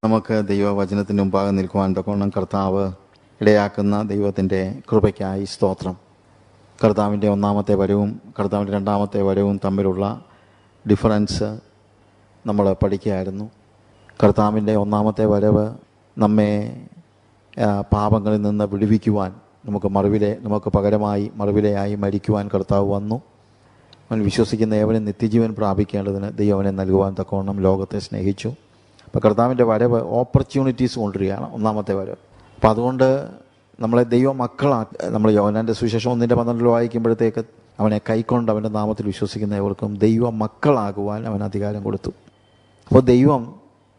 നമുക്ക് ദൈവവചനത്തിന് മുമ്പാകെ നിൽക്കുവാൻ തക്കവണ്ണം കർത്താവ് ഇടയാക്കുന്ന ദൈവത്തിൻ്റെ കൃപയ്ക്കായി സ്തോത്രം. കർത്താവിൻ്റെ ഒന്നാമത്തെ വരവും കർത്താവിൻ്റെ രണ്ടാമത്തെ വരവും തമ്മിലുള്ള ഡിഫറൻസ് നമ്മൾ പഠിക്കുകയായിരുന്നു. കർത്താവിൻ്റെ ഒന്നാമത്തെ വരവ് നമ്മെ പാപങ്ങളിൽ നിന്ന് വിടുവിക്കുവാൻ, നമുക്ക് പകരമായി മറുവിലയായി മരിക്കുവാൻ കർത്താവ് വന്നു. അവൻ വിശ്വസിക്കുന്ന ഏവനും നിത്യജീവൻ പ്രാപിക്കേണ്ടതിന് ദൈവം അവനെ നൽകുവാൻ തക്കവണ്ണം ലോകത്തെ സ്നേഹിച്ചു. അപ്പോൾ കർത്താവിൻ്റെ വരവ് ഓപ്പർച്യൂണിറ്റീസ് കൊണ്ടുവരികയാണ്, ഒന്നാമത്തെ വരവ്. അപ്പം അതുകൊണ്ട് നമ്മളെ ദൈവ മക്കളാക്കി, നമ്മൾ യോഹന്നാൻ്റെ സുവിശേഷം 1:12 വായിക്കുമ്പോഴത്തേക്ക് അവനെ കൈക്കൊണ്ട് അവൻ്റെ നാമത്തിൽ വിശ്വസിക്കുന്ന ഏവർക്കും ദൈവ മക്കളാകുവാൻ അവൻ അധികാരം കൊടുത്തു. അപ്പോൾ ദൈവം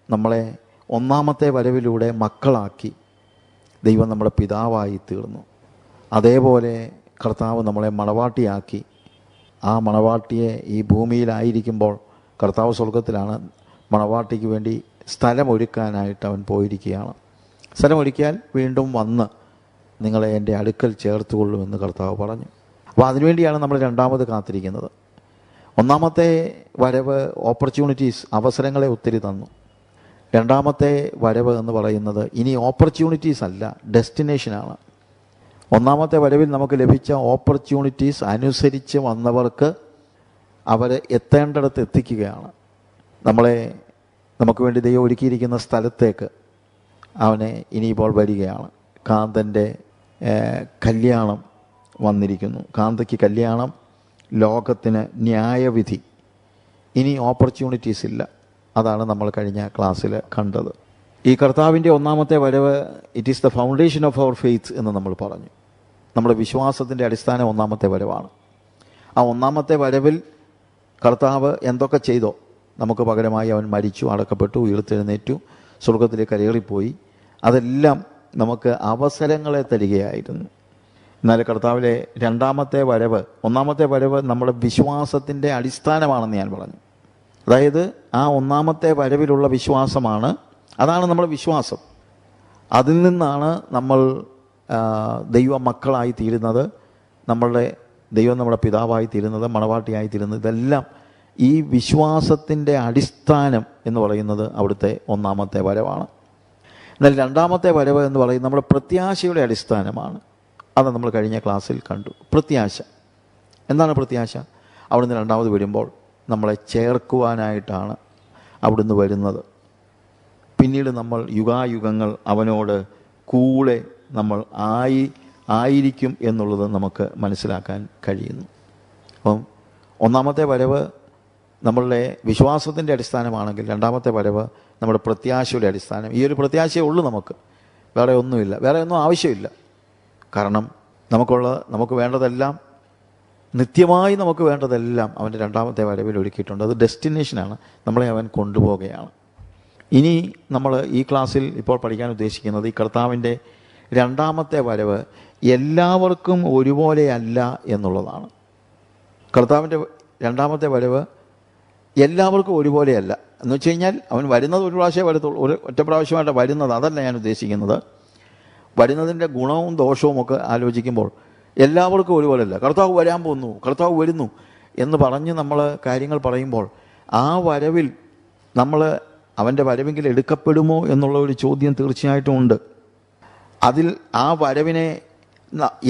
നമ്മളെ ഒന്നാമത്തെ വരവിലൂടെ മക്കളാക്കി. ദൈവം നമ്മുടെ പിതാവായി തീർന്നു. അതേപോലെ കർത്താവ് നമ്മളെ മണവാട്ടിയാക്കി. ആ മണവാട്ടിയെ ഈ ഭൂമിയിലായിരിക്കുമ്പോൾ കർത്താവ് സ്വർഗത്തിലാണ്. മണവാട്ടിക്ക് വേണ്ടി സ്ഥലമൊരുക്കാനായിട്ട് അവൻ പോയിരിക്കുകയാണ്. സ്ഥലമൊരുക്കിയാൽ വീണ്ടും വന്ന് നിങ്ങളെ എൻ്റെ അടുക്കൽ ചേർത്തുകൊള്ളുമെന്ന് കർത്താവ് പറഞ്ഞു. അപ്പോൾ അതിനുവേണ്ടിയാണ് നമ്മൾ രണ്ടാമത് കാത്തിരിക്കുന്നത്. ഒന്നാമത്തെ വരവ് ഓപ്പർച്യൂണിറ്റീസ്, അവസരങ്ങളെ ഒത്തിരി തന്നു. രണ്ടാമത്തെ വരവ് എന്ന് പറയുന്നത് ഇനി ഓപ്പർച്യൂണിറ്റീസ് അല്ല, ഡെസ്റ്റിനേഷനാണ്. ഒന്നാമത്തെ വരവിൽ നമുക്ക് ലഭിച്ച ഓപ്പർച്യൂണിറ്റീസ് അനുസരിച്ച് വന്നവർക്ക് അവരെ എത്തേണ്ടിടത്ത് എത്തിക്കുകയാണ്. നമുക്ക് വേണ്ടി ദൈവം ഒരുക്കിയിരിക്കുന്ന സ്ഥലത്തേക്ക് അവനെ ഇനിയിപ്പോൾ വരികയാണ്. കാന്തൻ്റെ കല്യാണം വന്നിരിക്കുന്നു. കാന്തയ്ക്ക് കല്യാണം, ലോകത്തിന് ന്യായവിധി. ഇനി ഓപ്പർച്യൂണിറ്റീസ് ഇല്ല. അതാണ് നമ്മൾ കഴിഞ്ഞ ക്ലാസ്സിൽ കണ്ടത്. ഈ കർത്താവിൻ്റെ ഒന്നാമത്തെ വരവ് it is the foundation of our faith എന്ന് നമ്മൾ പറഞ്ഞു. നമ്മുടെ വിശ്വാസത്തിൻ്റെ അടിസ്ഥാനം ഒന്നാമത്തെ വരവാണ്. ആ ഒന്നാമത്തെ വരവിൽ കർത്താവ് എന്തൊക്കെ ചെയ്തോ, നമുക്ക് പകരമായി അവൻ മരിച്ചു, അടക്കപ്പെട്ടു, ഉയർത്തെഴുന്നേറ്റു, സ്വർഗത്തിലേക്ക് കരേറിപ്പോയി. അതെല്ലാം നമുക്ക് അവസരങ്ങളെ തരികയായിരുന്നു. എന്നാൽ കർത്താവിലെ രണ്ടാമത്തെ വരവ്, ഒന്നാമത്തെ വരവ് നമ്മുടെ വിശ്വാസത്തിൻ്റെ അടിസ്ഥാനമാണെന്ന് ഞാൻ പറഞ്ഞു. അതായത് ആ ഒന്നാമത്തെ വരവിലുള്ള വിശ്വാസമാണ്, അതാണ് നമ്മുടെ വിശ്വാസം. അതിൽ നിന്നാണ് നമ്മൾ ദൈവ മക്കളായി തീരുന്നത്, ദൈവം നമ്മുടെ പിതാവായി തീരുന്നത്, മണവാട്ടിയായി തീരുന്നത്. ഇതെല്ലാം ഈ വിശ്വാസത്തിൻ്റെ അടിസ്ഥാനം എന്ന് പറയുന്നത് അവിടുത്തെ ഒന്നാമത്തെ വരവാണ്. എന്നാൽ രണ്ടാമത്തെ വരവ് എന്ന് പറയുന്നത് നമ്മുടെ പ്രത്യാശയുടെ അടിസ്ഥാനമാണ്. അത് നമ്മൾ കഴിഞ്ഞ ക്ലാസ്സിൽ കണ്ടു. പ്രത്യാശ എന്താണ്? പ്രത്യാശ അവിടുന്ന് രണ്ടാമത് വരുമ്പോൾ നമ്മളെ ചേർക്കുവാനായിട്ടാണ് അവിടുന്ന് വരുന്നത്. പിന്നീട് നമ്മൾ യുഗായുഗങ്ങൾ അവനോട് കൂടെ നമ്മൾ ആയിരിക്കും എന്നുള്ളത് നമുക്ക് മനസ്സിലാക്കാൻ കഴിയുന്നു. അപ്പം ഒന്നാമത്തെ വരവ് നമ്മളുടെ വിശ്വാസത്തിൻ്റെ അടിസ്ഥാനമാണെങ്കിൽ രണ്ടാമത്തെ വരവ് നമ്മുടെ പ്രത്യാശയുടെ അടിസ്ഥാനം. ഈ ഒരു പ്രത്യാശയേ ഉള്ളൂ നമുക്ക്, വേറെ ഒന്നുമില്ല, വേറെ ഒന്നും ആവശ്യമില്ല. കാരണം നമുക്ക് വേണ്ടതെല്ലാം, നിത്യമായി നമുക്ക് വേണ്ടതെല്ലാം അവൻ്റെ രണ്ടാമത്തെ വരവിൽ ഒരുക്കിയിട്ടുണ്ട്. അത് ഡെസ്റ്റിനേഷനാണ്, നമ്മളെ അവൻ കൊണ്ടുപോവുകയാണ്. ഇനി നമ്മൾ ഈ ക്ലാസ്സിൽ ഇപ്പോൾ പഠിക്കാൻ ഉദ്ദേശിക്കുന്നത് ഈ കർത്താവിൻ്റെ രണ്ടാമത്തെ വരവ് എല്ലാവർക്കും ഒരുപോലെയല്ല എന്നുള്ളതാണ്. കർത്താവിൻ്റെ രണ്ടാമത്തെ വരവ് എല്ലാവർക്കും ഒരുപോലെയല്ല എന്ന് വെച്ച് കഴിഞ്ഞാൽ അവൻ വരുന്നത് ഒരു പ്രാവശ്യമേ വരത്തുള്ളൂ, ഒറ്റ പ്രാവശ്യമായിട്ട് വരുന്നത്. അതല്ല ഞാൻ ഉദ്ദേശിക്കുന്നത്. വരുന്നതിൻ്റെ ഗുണവും ദോഷവും ഒക്കെ ആലോചിക്കുമ്പോൾ എല്ലാവർക്കും ഒരുപോലെയല്ല. കർത്താവ് വരാൻ പോകുന്നു, കർത്താവ് വരുന്നു എന്ന് പറഞ്ഞ് നമ്മൾ കാര്യങ്ങൾ പറയുമ്പോൾ ആ വരവിൽ നമ്മൾ അവൻ്റെ വരവെങ്കിൽ എടുക്കപ്പെടുമോ എന്നുള്ള ഒരു ചോദ്യം തീർച്ചയായിട്ടും ഉണ്ട്. അതിൽ ആ വരവിനെ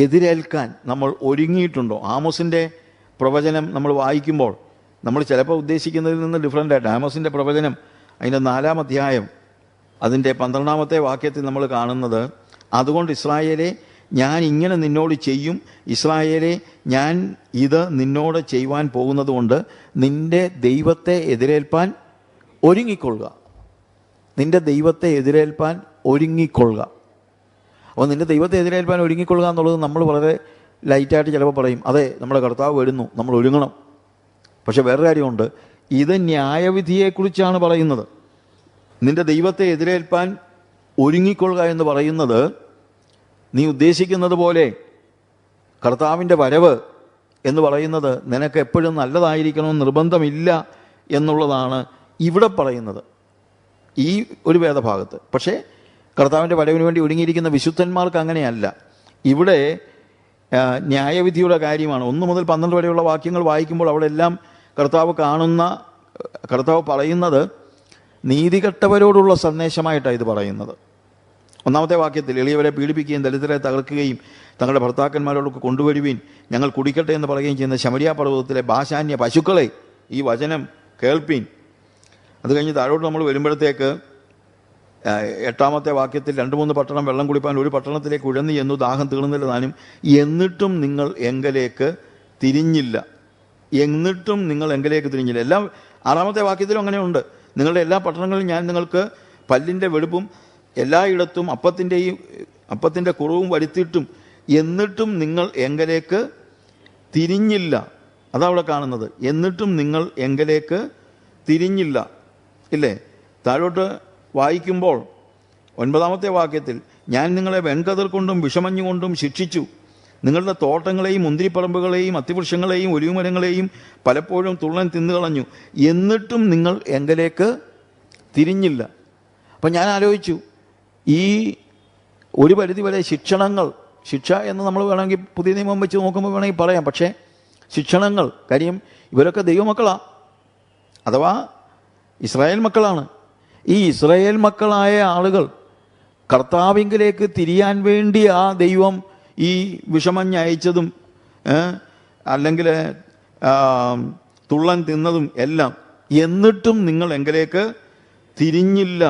എതിരേൽക്കാൻ നമ്മൾ ഒരുങ്ങിയിട്ടുണ്ടോ? ആമോസിൻ്റെ പ്രവചനം നമ്മൾ വായിക്കുമ്പോൾ നമ്മൾ ചിലപ്പോൾ ഉദ്ദേശിക്കുന്നതിൽ നിന്ന് ഡിഫറൻ്റായിട്ട് ആമോസിൻ്റെ പ്രവചനം അതിൻ്റെ 4-ാം അധ്യായം അതിൻ്റെ 12-ാമത്തെ വാക്യത്തിൽ നമ്മൾ കാണുന്നത്, അതുകൊണ്ട് ഇസ്രായേലെ ഞാൻ ഇങ്ങനെ നിന്നോട് ചെയ്യും, ഇസ്രായേലെ ഞാൻ ഇത് നിന്നോട് ചെയ്യുവാൻ പോകുന്നത് കൊണ്ട് നിൻ്റെ ദൈവത്തെ എതിരേൽപ്പാൻ ഒരുങ്ങിക്കൊള്ളുക. നിൻ്റെ ദൈവത്തെ എതിരേൽപ്പാൻ ഒരുങ്ങിക്കൊള്ളുക. അപ്പോൾ നിൻ്റെ ദൈവത്തെ എതിരേൽപ്പാൻ ഒരുങ്ങിക്കൊള്ളുക എന്നുള്ളത് നമ്മൾ വളരെ ലൈറ്റായിട്ട് ചിലപ്പോൾ പറയും, അതെ നമ്മുടെ കർത്താവ് വരുന്നു, നമ്മൾ ഒരുങ്ങണം. പക്ഷെ വേറെ കാര്യമുണ്ട്, ഇത് ന്യായവിധിയെക്കുറിച്ചാണ് പറയുന്നത്. നിൻ്റെ ദൈവത്തെ എതിരേൽപ്പാൻ ഒരുങ്ങിക്കൊള്ളുക എന്ന് പറയുന്നത് നീ ഉദ്ദേശിക്കുന്നത് പോലെ കർത്താവിൻ്റെ വരവ് എന്ന് പറയുന്നത് നിനക്ക് എപ്പോഴും നല്ലതായിരിക്കണമെന്ന് നിർബന്ധമില്ല എന്നുള്ളതാണ് ഇവിടെ പറയുന്നത് ഈ ഒരു വേദഭാഗത്ത്. പക്ഷേ കർത്താവിൻ്റെ വരവിന് വേണ്ടി ഒരുങ്ങിയിരിക്കുന്ന വിശുദ്ധന്മാർക്ക് അങ്ങനെയല്ല. ഇവിടെ ന്യായവിധിയുടെ കാര്യമാണ്. 1 മുതൽ 12 വരെയുള്ള വാക്യങ്ങൾ വായിക്കുമ്പോൾ അവിടെ എല്ലാം കർത്താവ് പറയുന്നത് നീതികെട്ടവരോടുള്ള സന്ദേശമായിട്ടാണ് ഇത് പറയുന്നത്. 1-ാമത്തെ വാക്യത്തിൽ എളിയവരെ പീഡിപ്പിക്കുകയും ദരിദ്രരെ തകർക്കുകയും തങ്ങളുടെ ഭർത്താക്കന്മാരോടൊക്കെ കൊണ്ടുവരുവീൻ, ഞങ്ങൾ കുടിക്കട്ടെ എന്ന് പറയുകയും ചെയ്യുന്ന ശമരിയ പർവ്വതത്തിലെ ഭാഷാന്യ പശുക്കളെ ഈ വചനം കേൾപ്പീൻ. അത് കഴിഞ്ഞ് താഴോട്ട് നമ്മൾ വരുമ്പോഴത്തേക്ക് 8-ാമത്തെ വാക്യത്തിൽ 2-3 പട്ടണം വെള്ളം കുടിപ്പാൻ ഒരു പട്ടണത്തിലേക്ക് ഉഴന്നു എന്നു ദാഹം തീർന്നില്ല താനും, എന്നിട്ടും നിങ്ങൾ എങ്കലേക്ക് തിരിഞ്ഞില്ല. എന്നിട്ടും നിങ്ങൾ എങ്കലേക്ക് തിരിഞ്ഞില്ല. എല്ലാം 6-ാമത്തെ വാക്യത്തിലും അങ്ങനെയുണ്ട്. നിങ്ങളുടെ എല്ലാ പട്ടണങ്ങളിലും ഞാൻ നിങ്ങൾക്ക് പല്ലിൻ്റെ വെടുപ്പും എല്ലായിടത്തും അപ്പത്തിൻ്റെ കുറവും വരുത്തിയിട്ടും എന്നിട്ടും നിങ്ങൾ എങ്കലേക്ക് തിരിഞ്ഞില്ല. അതവിടെ കാണുന്നത്. എന്നിട്ടും നിങ്ങൾ എങ്കലേക്ക് തിരിഞ്ഞില്ല, ഇല്ലേ? താഴോട്ട് വായിക്കുമ്പോൾ 9-ാമത്തെ വാക്യത്തിൽ ഞാൻ നിങ്ങളെ വെൺകതിർ കൊണ്ടും വിഷമഞ്ഞുകൊണ്ടും ശിക്ഷിച്ചു, നിങ്ങളുടെ തോട്ടങ്ങളെയും മുന്തിരിപ്പറമ്പുകളെയും അത്തിവൃക്ഷങ്ങളെയും ഒലിവുമരങ്ങളെയും പലപ്പോഴും തുള്ളൻ തിന്നുകളഞ്ഞു, എന്നിട്ടും നിങ്ങൾ എങ്കലേക്ക് തിരിഞ്ഞില്ല. അപ്പം ഞാൻ ആലോചിച്ചു, ഈ ഒരു പരിധിവരെ ശിക്ഷ എന്ന് നമ്മൾ വേണമെങ്കിൽ പുതിയ നിയമം വെച്ച് നോക്കുമ്പോൾ വേണമെങ്കിൽ പറയാം. പക്ഷേ ശിക്ഷണങ്ങൾ, കാര്യം ഇവരൊക്കെ ദൈവമക്കളാണ്, അഥവാ ഇസ്രായേൽ മക്കളാണ്. ഈ ഇസ്രായേൽ മക്കളായ ആളുകൾ കർത്താവിങ്കിലേക്ക് തിരിയാൻ വേണ്ടി ആ ദൈവം ഈ വിഷമഞ്ഞ് അയച്ചതും അല്ലെങ്കിൽ തുള്ളൻ തിന്നതും എല്ലാം, എന്നിട്ടും നിങ്ങൾ എങ്കിലേക്ക് തിരിഞ്ഞില്ല.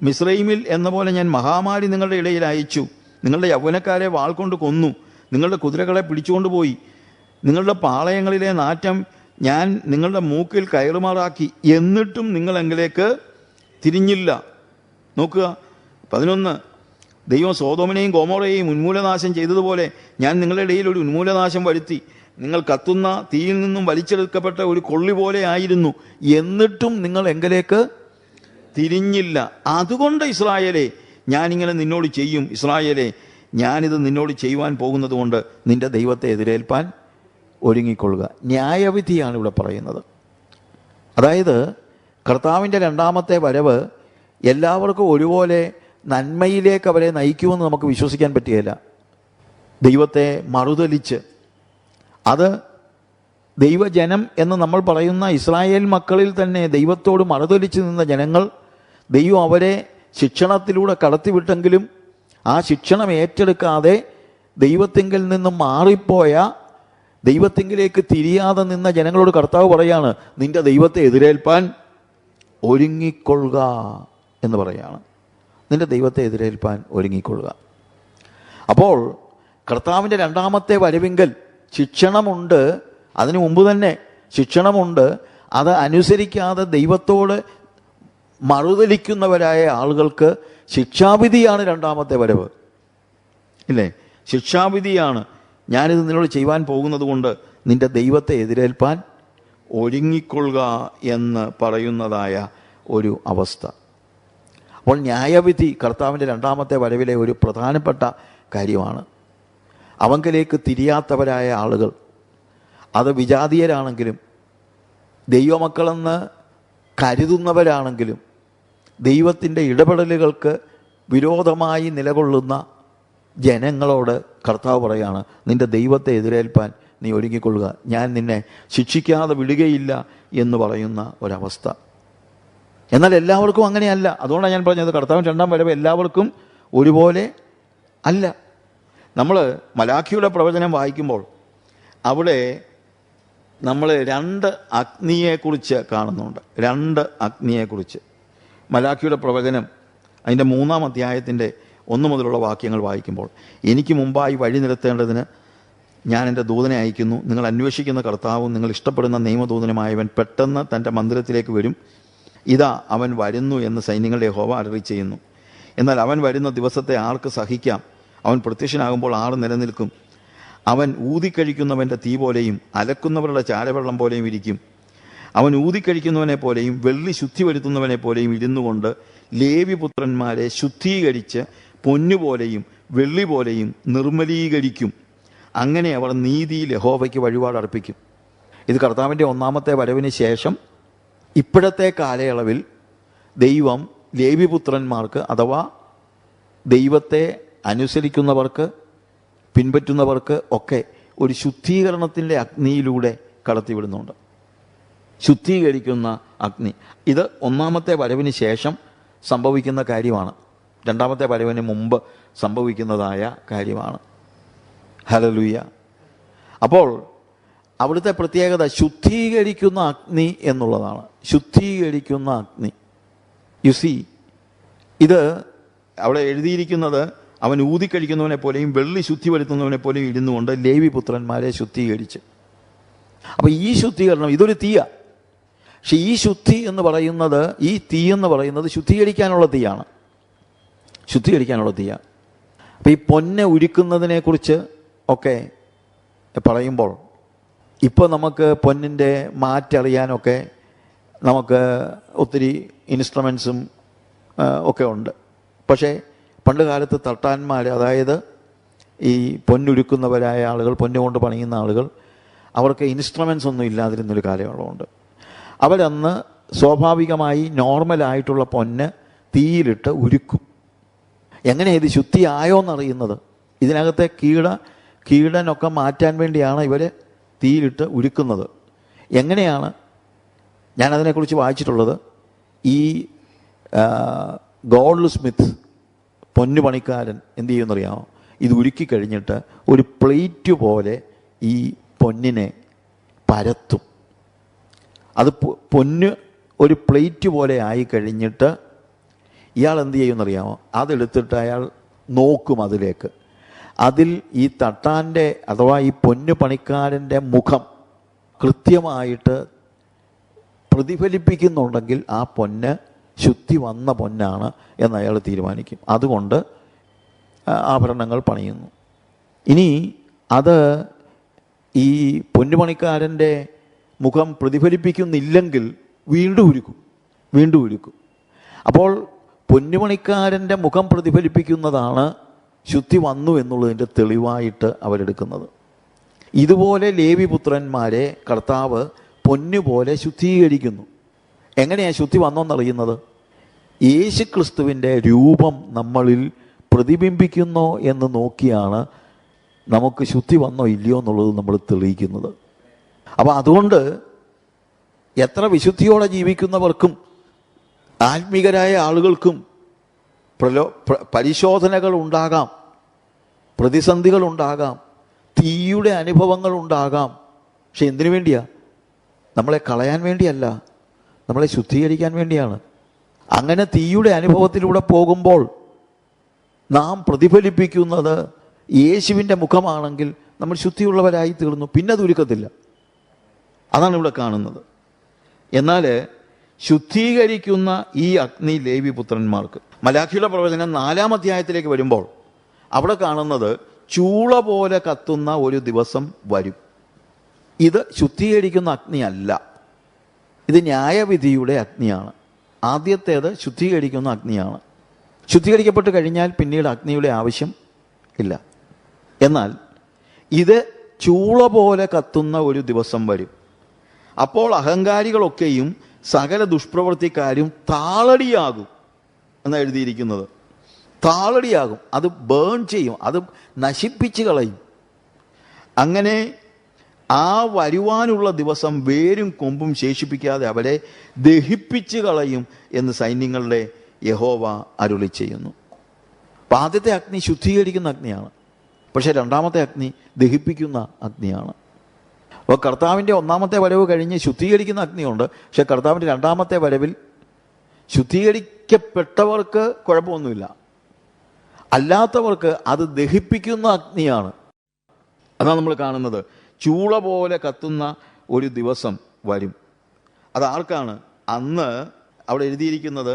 മിസ്രൈമിൽ എന്ന പോലെ ഞാൻ മഹാമാരി നിങ്ങളുടെ ഇടയിൽ അയച്ചു, നിങ്ങളുടെ യൗവനക്കാരെ വാൾ കൊണ്ട് കൊന്നു, നിങ്ങളുടെ കുതിരകളെ പിടിച്ചുകൊണ്ടുപോയി, നിങ്ങളുടെ പാളയങ്ങളിലെ നാറ്റം ഞാൻ നിങ്ങളുടെ മൂക്കിൽ കയറുമാറാക്കി, എന്നിട്ടും നിങ്ങൾ എങ്കിലേക്ക് തിരിഞ്ഞില്ല. നോക്കുക 11, ദൈവം സോദോമിനെയും ഗൊമോറയെയും ഉന്മൂലനാശം ചെയ്തതുപോലെ ഞാൻ നിങ്ങളുടെ ഇടയിൽ ഒരു ഉന്മൂലനാശം വരുത്തി, നിങ്ങൾ കത്തുന്ന തീയിൽ നിന്നും വലിച്ചെടുക്കപ്പെട്ട ഒരു കൊള്ളി പോലെ ആയിരുന്നു, എന്നിട്ടും നിങ്ങൾ എങ്കിലേക്ക് തിരിഞ്ഞില്ല. അതുകൊണ്ട് ഇസ്രായേലേ ഞാനിങ്ങനെ നിന്നോട് ചെയ്യും, ഇസ്രായേലേ ഞാനിത് നിന്നോട് ചെയ്യുവാൻ പോകുന്നത് കൊണ്ട് നിന്റെ ദൈവത്തെ എതിരേൽപ്പാൻ ഒരുങ്ങിക്കൊള്ളുക. ന്യായവിധിയാണ് ഇവിടെ പറയുന്നത്. അതായത് കർത്താവിൻ്റെ 2-ാമത്തെ വരവ് എല്ലാവർക്കും ഒരുപോലെ നന്മയിലേക്ക് അവരെ നയിക്കുമെന്ന് നമുക്ക് വിശ്വസിക്കാൻ പറ്റുകയില്ല. ദൈവത്തെ മറുതലിച്ച്, അത് ദൈവജനം എന്ന് നമ്മൾ പറയുന്ന ഇസ്രായേൽ മക്കളിൽ തന്നെ ദൈവത്തോട് മറുതലിച്ച് നിന്ന ജനങ്ങൾ, ദൈവം അവരെ ശിക്ഷണത്തിലൂടെ കടത്തിവിട്ടെങ്കിലും ആ ശിക്ഷണം ഏറ്റെടുക്കാതെ ദൈവത്തിങ്കിൽ നിന്നും മാറിപ്പോയ, ദൈവത്തിങ്കിലേക്ക് തിരിയാതെ നിന്ന ജനങ്ങളോട് കർത്താവ് പറയാണ്, നിന്റെ ദൈവത്തെ എതിരേൽപ്പാൻ ഒരുങ്ങിക്കൊള്ളുക എന്ന് പറയാണ്. നിന്റെ ദൈവത്തെ എതിരേൽപ്പാൻ ഒരുങ്ങിക്കൊള്ളുക. അപ്പോൾ കർത്താവിൻ്റെ 2-ാമത്തെ വരവിങ്കൽ ശിക്ഷണമുണ്ട്. അതിനു മുമ്പ് തന്നെ ശിക്ഷണമുണ്ട്. അത് അനുസരിക്കാതെ ദൈവത്തോട് മറുതലിക്കുന്നവരായ ആളുകൾക്ക് ശിക്ഷാവിധിയാണ് 2-ാമത്തെ വരവ്, ഇല്ലേ? ശിക്ഷാവിധിയാണ്. ഞാനിത് നിന്നോട് ചെയ്യുവാൻ പോകുന്നത് കൊണ്ട് നിന്റെ ദൈവത്തെ എതിരേൽപ്പാൻ ഒരുങ്ങിക്കൊള്ളുക എന്ന് പറയുന്നതായ ഒരു അവസ്ഥ. അപ്പോൾ ന്യായവിധി കർത്താവിൻ്റെ 2-ാമത്തെ വരവിലെ ഒരു പ്രധാനപ്പെട്ട കാര്യമാണ്. അവങ്കലേക്ക് തിരിയാത്തവരായ ആളുകൾ, അത് വിജാതീയരാണെങ്കിലും ദൈവമക്കളെന്ന് കരുതുന്നവരാണെങ്കിലും ദൈവത്തിൻ്റെ ഇടപെടലുകൾക്ക് വിരോധമായി നിലകൊള്ളുന്ന ജനങ്ങളോട് കർത്താവ് പറയാണ്, നിന്റെ ദൈവത്തെ എതിരേൽപ്പാൻ നീ ഒരുങ്ങിക്കൊള്ളുക, ഞാൻ നിന്നെ ശിക്ഷിക്കാതെ വിടുകയില്ല എന്ന് പറയുന്ന ഒരവസ്ഥ. എന്നാൽ എല്ലാവർക്കും അങ്ങനെയല്ല. അതുകൊണ്ടാണ് ഞാൻ പറഞ്ഞത് കർത്താവിൻ്റെ 2-ാം വരവ് എല്ലാവർക്കും ഒരുപോലെ അല്ല. നമ്മൾ മലാഖിയുടെ പ്രവചനം വായിക്കുമ്പോൾ അവിടെ നമ്മൾ 2 അഗ്നിയെക്കുറിച്ച് കാണുന്നുണ്ട്. 2 അഗ്നിയെക്കുറിച്ച് മലാഖിയുടെ പ്രവചനം അതിൻ്റെ 3-ാം അധ്യായത്തിൻ്റെ 1 മുതലുള്ള വാക്യങ്ങൾ വായിക്കുമ്പോൾ, എനിക്ക് മുമ്പായി വഴി നിരത്തേണ്ടതിന് ഞാൻ എൻ്റെ ദൂതനെ അയക്കുന്നു, നിങ്ങൾ അന്വേഷിക്കുന്ന കർത്താവും നിങ്ങൾ ഇഷ്ടപ്പെടുന്ന നിയമദൂതനുമായവൻ പെട്ടെന്ന് തൻ്റെ മന്ദിരത്തിലേക്ക് വരും, ഇതാ അവൻ വരുന്നു എന്ന് സൈന്യങ്ങളുടെ യഹോവ അരുളി ചെയ്യുന്നു. എന്നാൽ അവൻ വരുന്ന ദിവസത്തെ ആർക്ക് സഹിക്കാം? അവൻ പ്രത്യക്ഷനാകുമ്പോൾ ആറ് നിലനിൽക്കും. അവൻ ഊതിക്കഴിക്കുന്നവൻ്റെ തീ പോലെയും അലക്കുന്നവരുടെ ചാരവെള്ളം പോലെയും ഇരിക്കും. അവൻ ഊതിക്കഴിക്കുന്നവനെ പോലെയും വെള്ളി ശുദ്ധി വരുത്തുന്നവനെ പോലെയും ഇരുന്നുകൊണ്ട് ലേവ്യപുത്രന്മാരെ ശുദ്ധീകരിച്ച് പൊന്നുപോലെയും വെള്ളി പോലെയും നിർമ്മലീകരിക്കും. അങ്ങനെ അവർ നീതിയിൽ യഹോവയ്ക്ക് വഴിപാട് അർപ്പിക്കും. ഇത് കർത്താവിൻ്റെ 1-ാമത്തെ വരവിന് ശേഷം ഇപ്പോഴത്തെ കാലയളവിൽ ദൈവം ലേവ്യപുത്രന്മാർക്ക്, അഥവാ ദൈവത്തെ അനുസരിക്കുന്നവർക്ക്, പിൻപറ്റുന്നവർക്ക് ഒക്കെ ഒരു ശുദ്ധീകരണത്തിൻ്റെ അഗ്നിയിലൂടെ കടത്തിവിടുന്നുണ്ട്. ശുദ്ധീകരിക്കുന്ന അഗ്നി. ഇത് ഒന്നാമത്തെ വരവിന് ശേഷം സംഭവിക്കുന്ന കാര്യമാണ്, രണ്ടാമത്തെ വരവിന് മുമ്പ് സംഭവിക്കുന്നതായ കാര്യമാണ്. ഹല്ലേലൂയ. അപ്പോൾ അവിടുത്തെ പ്രത്യേകത ശുദ്ധീകരിക്കുന്ന അഗ്നി എന്നുള്ളതാണ്. ശുദ്ധീകരിക്കുന്ന അഗ്നി. യു സി, ഇത് അവിടെ എഴുതിയിരിക്കുന്നത് അവൻ ഊതിക്കഴിക്കുന്നവനെ പോലെയും വെള്ളി ശുദ്ധി വരുത്തുന്നവനെ പോലെയും ഇരുന്നുകൊണ്ട് ലേവി പുത്രന്മാരെ ശുദ്ധീകരിച്ച്. അപ്പോൾ ഈ ശുദ്ധീകരണം ഇതൊരു തീയ. പക്ഷെ ഈ ശുദ്ധി എന്ന് പറയുന്നത്, ഈ തീ എന്ന് പറയുന്നത് ശുദ്ധീകരിക്കാനുള്ള തീയാണ്, ശുദ്ധീകരിക്കാനുള്ള തീയ. അപ്പോൾ ഈ പൊന്ന് ഉരുക്കുന്നതിനെക്കുറിച്ച് ഒക്കെ പറയുമ്പോൾ ഇപ്പോൾ നമുക്ക് പൊന്നിൻ്റെ മാറ്ററിയാനൊക്കെ നമുക്ക് ഒത്തിരി ഇൻസ്ട്രുമെൻസും ഒക്കെ ഉണ്ട്. പക്ഷേ പണ്ട് കാലത്ത് തട്ടാന്മാർ, അതായത് ഈ പൊന്നുരുക്കുന്നവരായ ആളുകൾ, പൊന്നുകൊണ്ട് പണിയുന്ന ആളുകൾ, അവർക്ക് ഇൻസ്ട്രുമെൻസ് ഒന്നും ഇല്ലാതിരുന്നൊരു കാലയളവുണ്ട്. അവരന്ന് സ്വാഭാവികമായി നോർമലായിട്ടുള്ള പൊന്ന് തീയിലിട്ട് ഉരുക്കും. എങ്ങനെയാണ് ഇത് ശുദ്ധിയായോ എന്നറിയുന്നത്? ഇതിനകത്തെ കീടനൊക്കെ മാറ്റാൻ വേണ്ടിയാണ് ഇവർ തീയിലിട്ട് ഉരുക്കുന്നത്. എങ്ങനെയാണ്? ഞാനതിനെക്കുറിച്ച് വായിച്ചിട്ടുള്ളത്, ഈ ഗോൾഡ് സ്മിത്ത്, പൊന്നു പണിക്കാരൻ എന്ത് ചെയ്യുമെന്നറിയാമോ? ഇത് ഉരുക്കി കഴിഞ്ഞിട്ട് ഒരു പ്ലേറ്റ് പോലെ ഈ പൊന്നിനെ പരത്തും. അത് പൊന്ന് ഒരു പ്ലേറ്റ് പോലെ ആയി കഴിഞ്ഞിട്ട് ഇയാൾ എന്ത് ചെയ്യുമെന്നറിയാമോ? അതെടുത്തിട്ട് അയാൾ നോക്കും അതിലേക്ക്. അതിൽ ഈ തട്ടാൻ്റെ അഥവാ ഈ പൊന്നു പണിക്കാരൻ്റെ മുഖം കൃത്യമായിട്ട് പ്രതിഫലിപ്പിക്കുന്നുണ്ടെങ്കിൽ ആ പൊന്ന് ശുദ്ധി വന്ന പൊന്നാണ് എന്ന് അയാൾ തീരുമാനിക്കും. അതുകൊണ്ട് ആഭരണങ്ങൾ പണിയുന്നു. ഇനി അത് ഈ പൊന്നുപണിക്കാരൻ്റെ മുഖം പ്രതിഫലിപ്പിക്കുന്നില്ലെങ്കിൽ വീണ്ടും ഉരുക്കും. അപ്പോൾ പൊന്നുപണിക്കാരൻ്റെ മുഖം പ്രതിഫലിപ്പിക്കുന്നതാണ് ശുദ്ധി വന്നു എന്നുള്ളതിൻ്റെ തെളിവായിട്ട് അവരെടുക്കുന്നത്. ഇതുപോലെ ലേവിപുത്രന്മാരെ കർത്താവ് പൊന്നുപോലെ ശുദ്ധീകരിക്കുന്നു. എങ്ങനെയാണ് ശുദ്ധി വന്നോന്നറിയുന്നത്? യേശുക്രിസ്തുവിൻ്റെ രൂപം നമ്മളിൽ പ്രതിബിംബിക്കുന്നോ എന്ന് നോക്കിയാണ് നമുക്ക് ശുദ്ധി വന്നോ ഇല്ലയോ എന്നുള്ളത് നമ്മൾ തെളിയിക്കുന്നത്. അപ്പോൾ അതുകൊണ്ട് എത്ര വിശുദ്ധിയോടെ ജീവിക്കുന്നവർക്കും ആത്മീകരായ ആളുകൾക്കും പരിശോധനകൾ ഉണ്ടാകാം, പ്രതിസന്ധികൾ ഉണ്ടാകാം, തീയുടെ അനുഭവങ്ങൾ ഉണ്ടാകാം. പക്ഷെ എന്തിനു വേണ്ടിയാ? നമ്മളെ കളയാൻ വേണ്ടിയല്ല, നമ്മളെ ശുദ്ധീകരിക്കാൻ വേണ്ടിയാണ്. അങ്ങനെ തീയുടെ അനുഭവത്തിലൂടെ പോകുമ്പോൾ നാം പ്രതിഫലിപ്പിക്കുന്നത് യേശുവിൻ്റെ മുഖമാണെങ്കിൽ നമ്മൾ ശുദ്ധിയുള്ളവരായി തീർന്നു, പിന്നെ അത് ഉരുക്കത്തില്ല. അതാണ് ഇവിടെ കാണുന്നത്. എന്നാൽ ശുദ്ധീകരിക്കുന്ന ഈ അഗ്നി ലേവി പുത്രന്മാർക്ക്, മലാഖിയുടെ പ്രവചനം 4-ാം അധ്യായത്തിലേക്ക് വരുമ്പോൾ അവിടെ കാണുന്നത് ചൂള പോലെ കത്തുന്ന ഒരു ദിവസം വരും. ഇത് ശുദ്ധീകരിക്കുന്ന അഗ്നിയല്ല, ഇത് ന്യായവിധിയുടെ അഗ്നിയാണ്. ആദ്യത്തേത് ശുദ്ധീകരിക്കുന്ന അഗ്നിയാണ്. ശുദ്ധീകരിക്കപ്പെട്ട് കഴിഞ്ഞാൽ പിന്നീട് അഗ്നിയുടെ ആവശ്യം ഇല്ല. എന്നാൽ ഇത് ചൂള പോലെ കത്തുന്ന ഒരു ദിവസം വരും. അപ്പോൾ അഹങ്കാരികളൊക്കെയും സകല ദുഷ്പ്രവൃത്തിക്കാരും താളടിയാകും എന്നാണ് എഴുതിയിരിക്കുന്നത്. താളടിയാകും, അത് ബേൺ ചെയ്യും, അത് നശിപ്പിച്ച് കളയും. അങ്ങനെ ആ വരുവാനുള്ള ദിവസം വേരും കൊമ്പും ശേഷിപ്പിക്കാതെ അവരെ ദഹിപ്പിച്ച് കളയും എന്ന് സൈന്യങ്ങളുടെ യഹോവ അരുളി ചെയ്യുന്നു. അപ്പം ആദ്യത്തെ അഗ്നി ശുദ്ധീകരിക്കുന്ന അഗ്നിയാണ്, പക്ഷേ രണ്ടാമത്തെ അഗ്നി ദഹിപ്പിക്കുന്ന അഗ്നിയാണ്. അപ്പോൾ കർത്താവിൻ്റെ ഒന്നാമത്തെ വരവ് കഴിഞ്ഞ് ശുദ്ധീകരിക്കുന്ന അഗ്നിയുണ്ട്, പക്ഷെ കർത്താവിൻ്റെ രണ്ടാമത്തെ വരവിൽ ശുദ്ധീകരിക്കപ്പെട്ടവർക്ക് കുഴപ്പമൊന്നുമില്ല, അല്ലാത്തവർക്ക് അത് ദഹിപ്പിക്കുന്ന അഗ്നിയാണ്. അതാണ് നമ്മൾ കാണുന്നത്. ചൂള പോലെ കത്തുന്ന ഒരു ദിവസം വരും. അത് ആർക്കാണ്? അന്ന് അവിടെ എഴുതിയിരിക്കുന്നത്,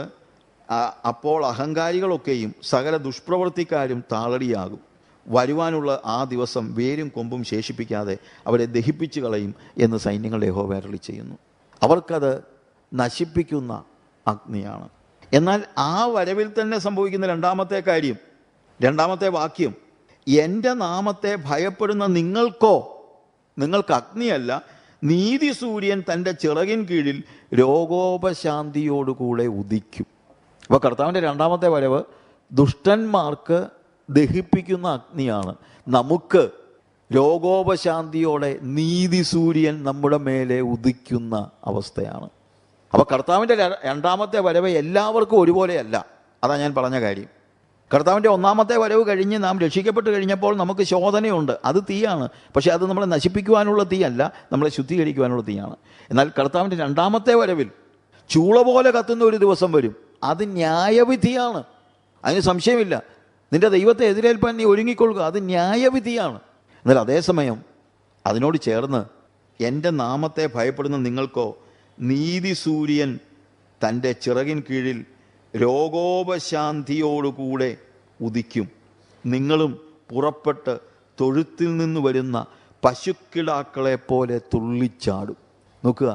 അപ്പോൾ അഹങ്കാരികളൊക്കെയും സകല ദുഷ്പ്രവൃത്തിക്കാരും താളടിയാകും. വരുവാനുള്ള ആ ദിവസം വേരും കൊമ്പും ശേഷിപ്പിക്കാതെ അവരെ ദഹിപ്പിച്ച് കളയും എന്ന് സൈന്യങ്ങളുടെ യഹോവ അരുളി ചെയ്യുന്നു. അവർക്കത് നശിപ്പിക്കുന്ന അഗ്നിയാണ്. എന്നാൽ ആ വരവിൽ തന്നെ സംഭവിക്കുന്ന രണ്ടാമത്തെ കാര്യം, രണ്ടാമത്തെ വാക്യം, എൻ്റെ നാമത്തെ ഭയപ്പെടുന്ന നിങ്ങൾക്കോ, നിങ്ങൾക്ക് അഗ്നിയല്ല, നീതി സൂര്യൻ തൻ്റെ ചിറകിൻ കീഴിൽ രോഗോപശാന്തിയോടുകൂടെ ഉദിക്കും. അപ്പോൾ കർത്താവിൻ്റെ രണ്ടാമത്തെ വരവ് ദുഷ്ടന്മാർക്ക് ദഹിപ്പിക്കുന്ന അഗ്നിയാണ്, നമുക്ക് രോഗോപശാന്തിയോടെ നീതി സൂര്യൻ നമ്മുടെ മേലെ ഉദിക്കുന്ന അവസ്ഥയാണ്. അപ്പോൾ കർത്താവിൻ്റെ രണ്ടാമത്തെ വരവ് എല്ലാവർക്കും ഒരുപോലെയല്ല. അതാ ഞാൻ പറഞ്ഞ കാര്യം. കർത്താവിൻ്റെ ഒന്നാമത്തെ വരവ് കഴിഞ്ഞ് നാം രക്ഷിക്കപ്പെട്ട് കഴിഞ്ഞപ്പോൾ നമുക്ക് ശോധനയുണ്ട്. അത് തീയാണ്. പക്ഷേ അത് നമ്മളെ നശിപ്പിക്കുവാനുള്ള തീയല്ല, നമ്മളെ ശുദ്ധീകരിക്കുവാനുള്ള തീയാണ്. എന്നാൽ കർത്താവിൻ്റെ രണ്ടാമത്തെ വരവിൽ ചൂള പോലെ കത്തുന്ന ഒരു ദിവസം വരും. അത് ന്യായവിധിയാണ്. അതിന് സംശയമില്ല. നിന്റെ ദൈവത്തെ എതിരേൽപ്പാൻ നീ ഒരുങ്ങിക്കൊള്ളുക. അത് ന്യായവിധിയാണ്. എന്നാൽ അതേസമയം അതിനോട് ചേർന്ന് എൻ്റെ നാമത്തെ ഭയപ്പെടുന്ന നിങ്ങൾക്കോ നീതി സൂര്യൻ തൻ്റെ ചിറകിൻ കീഴിൽ രോഗോപശാന്തിയോടുകൂടെ ഉദിക്കും. നിങ്ങളും പുറപ്പെട്ട് തൊഴുത്തിൽ നിന്ന് വരുന്ന പശുക്കിടാക്കളെ പോലെ തുള്ളിച്ചാടും. നോക്കുക,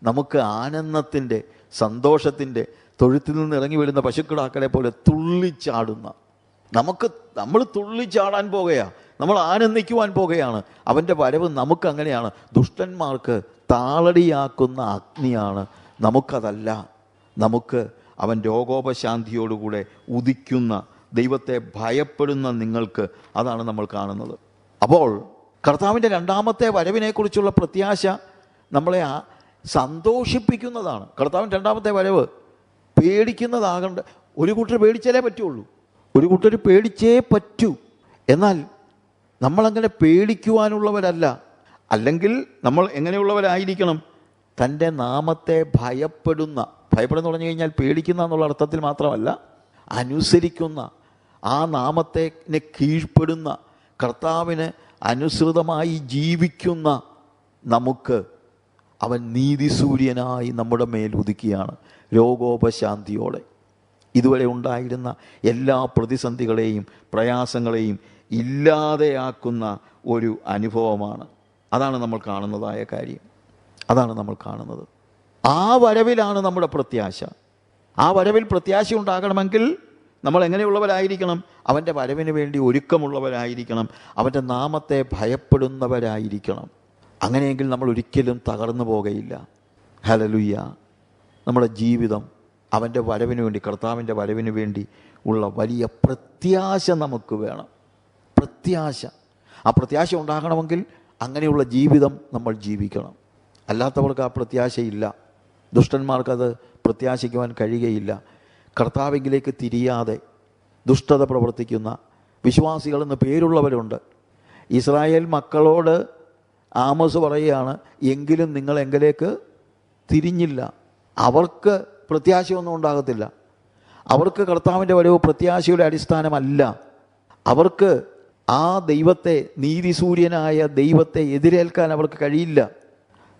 നമുക്ക് ആനന്ദത്തിൻ്റെ, സന്തോഷത്തിൻ്റെ, തൊഴുത്തിൽ നിന്ന് ഇറങ്ങി വരുന്ന പശുക്കിടാക്കളെ പോലെ തുള്ളിച്ചാടുന്ന, നമ്മൾ തുള്ളിച്ചാടാൻ പോകുകയാണ്, നമ്മൾ ആനന്ദിക്കുവാൻ പോകുകയാണ്. അവൻ്റെ വരവ് നമുക്കങ്ങനെയാണ്. ദുഷ്ടന്മാർക്ക് താളടിയാക്കുന്ന അഗ്നിയാണ്. നമുക്കതല്ല. നമുക്ക് അവൻ രോഗോപശാന്തിയോടുകൂടെ ഉദിക്കുന്ന, ദൈവത്തെ ഭയപ്പെടുന്ന നിങ്ങൾക്ക് അതാണ് നമ്മൾ കാണുന്നത്. അപ്പോൾ കർത്താവിൻ്റെ രണ്ടാമത്തെ വരവിനെക്കുറിച്ചുള്ള പ്രത്യാശ നമ്മളെ സന്തോഷിപ്പിക്കുന്നതാണ്. കർത്താവിൻ്റെ രണ്ടാമത്തെ വരവ് പേടിക്കുന്നതാകണ്ട. ഒരു കൂട്ടർ പേടിച്ചാലേ പറ്റുള്ളൂ. ഒരു കൂട്ടർ പേടിച്ചേ പറ്റൂ. എന്നാൽ നമ്മളങ്ങനെ പേടിക്കുവാനുള്ളവരല്ല. അല്ലെങ്കിൽ നമ്മൾ എങ്ങനെയുള്ളവരായിരിക്കണം? തൻ്റെ നാമത്തെ ഭയപ്പെടുന്ന പറഞ്ഞു കഴിഞ്ഞാൽ പേടിക്കുന്ന എന്നുള്ള അർത്ഥത്തിൽ മാത്രമല്ല, അനുസരിക്കുന്ന, ആ നാമത്തെ കീഴ്പ്പെടുന്ന, കർത്താവിന് അനുസൃതമായി ജീവിക്കുന്ന നമുക്ക് അവൻ നീതിസൂര്യനായി നമ്മുടെ മേൽ ഉദിക്കുകയാണ് രോഗോപശാന്തിയോടെ. ഇതുവരെ ഉണ്ടായിരുന്ന എല്ലാ പ്രതിസന്ധികളെയും പ്രയാസങ്ങളെയും ഇല്ലാതെയാക്കുന്ന ഒരു അനുഭവമാണ്. അതാണ് നമ്മൾ കാണുന്നതായ കാര്യം. അതാണ് നമ്മൾ കാണുന്നത്. ആ വരവിലാണ് നമ്മുടെ പ്രത്യാശ. ആ വരവിൽ പ്രത്യാശ ഉണ്ടാകണമെങ്കിൽ നമ്മൾ എങ്ങനെയുള്ളവരായിരിക്കണം? അവൻ്റെ വരവിന് വേണ്ടി ഒരുക്കമുള്ളവരായിരിക്കണം. അവൻ്റെ നാമത്തെ ഭയപ്പെടുന്നവരായിരിക്കണം. അങ്ങനെയെങ്കിൽ നമ്മൾ ഒരിക്കലും തകർന്നു പോകുകയില്ല. ഹല്ലേലൂയ. നമ്മുടെ ജീവിതം അവൻ്റെ വരവിന് വേണ്ടി, കർത്താവിൻ്റെ വരവിന് വേണ്ടി ഉള്ള വലിയ പ്രത്യാശ നമുക്ക് വേണം. പ്രത്യാശ. ആ പ്രത്യാശ ഉണ്ടാകണമെങ്കിൽ അങ്ങനെയുള്ള ജീവിതം നമ്മൾ ജീവിക്കണം. അല്ലാത്തവർക്ക് ആ പ്രത്യാശയില്ല. ദുഷ്ടന്മാർക്കത് പ്രത്യാശിക്കുവാൻ കഴിയുകയില്ല. കർത്താവിലേക്ക് തിരിയാതെ ദുഷ്ടത പ്രവർത്തിക്കുന്ന വിശ്വാസികളെന്ന് പേരുള്ളവരുണ്ട്. ഇസ്രായേൽ മക്കളോട് ആമോസ് പറയുകയാണ്, എങ്കിലും നിങ്ങൾ എങ്കിലേക്ക് തിരിഞ്ഞില്ല. അവർക്ക് പ്രത്യാശയൊന്നും ഉണ്ടാകത്തില്ല. അവർക്ക് കർത്താവിൻ്റെ വരവ് പ്രത്യാശയുടെ അടിസ്ഥാനമല്ല. അവർക്ക് ആ ദൈവത്തെ, നീതിസൂര്യനായ ദൈവത്തെ എതിരേൽക്കാൻ അവർക്ക് കഴിയില്ല.